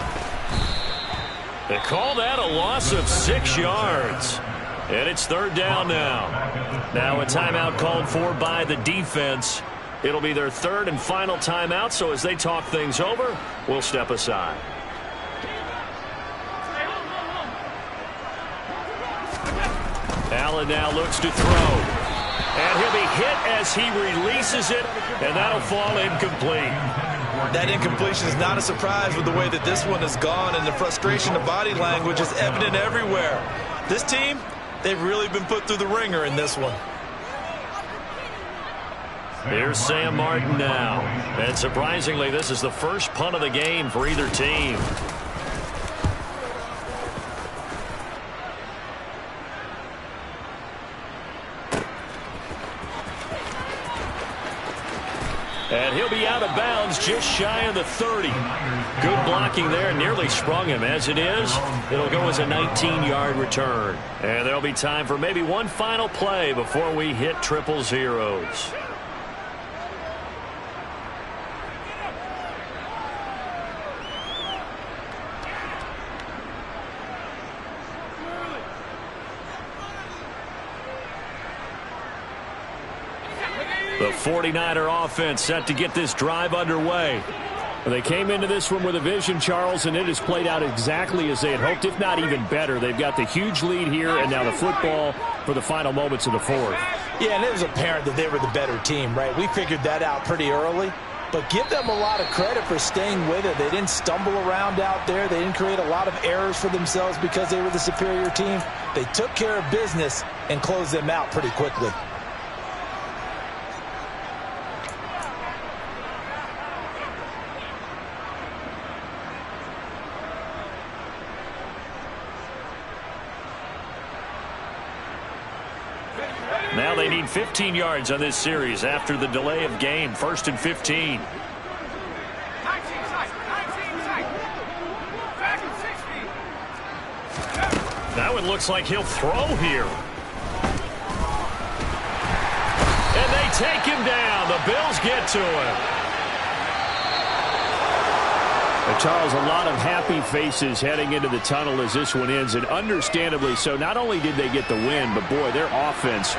They call that a loss of 6 yards. And it's 3rd down now. Now a timeout called for by the defense. It'll be their 3rd and final timeout, so as they talk things over, we'll step aside. Allen now looks to throw. And he'll be hit as he releases it, and that'll fall incomplete. That incompletion is not a surprise with the way that this one has gone, and the frustration of body language is evident everywhere. This team, they've really been put through the ringer in this one. Here's Sam Martin now. And surprisingly, this is the first punt of the game for either team. And he'll be out of bounds just shy of the 30. Good blocking there. Nearly sprung him. As it is, it'll go as a 19-yard return. And there'll be time for maybe one final play before we hit triple zeros. The 49er offense set to get this drive underway. They came into this one with a vision, Charles, and it has played out exactly as they had hoped, if not even better. They've got the huge lead here, and now the football for the final moments of the 4th. Yeah, and it was apparent that they were the better team, right? We figured that out pretty early. But give them a lot of credit for staying with it. They didn't stumble around out there. They didn't create a lot of errors for themselves because they were the superior team. They took care of business and closed them out pretty quickly. Now they need 15 yards on this series after the delay of game. 1st and 15. That one looks like he'll throw here. And they take him down. The Bills get to him. Charles, a lot of happy faces heading into the tunnel as this one ends, and understandably so. Not only did they get the win, but boy, their offense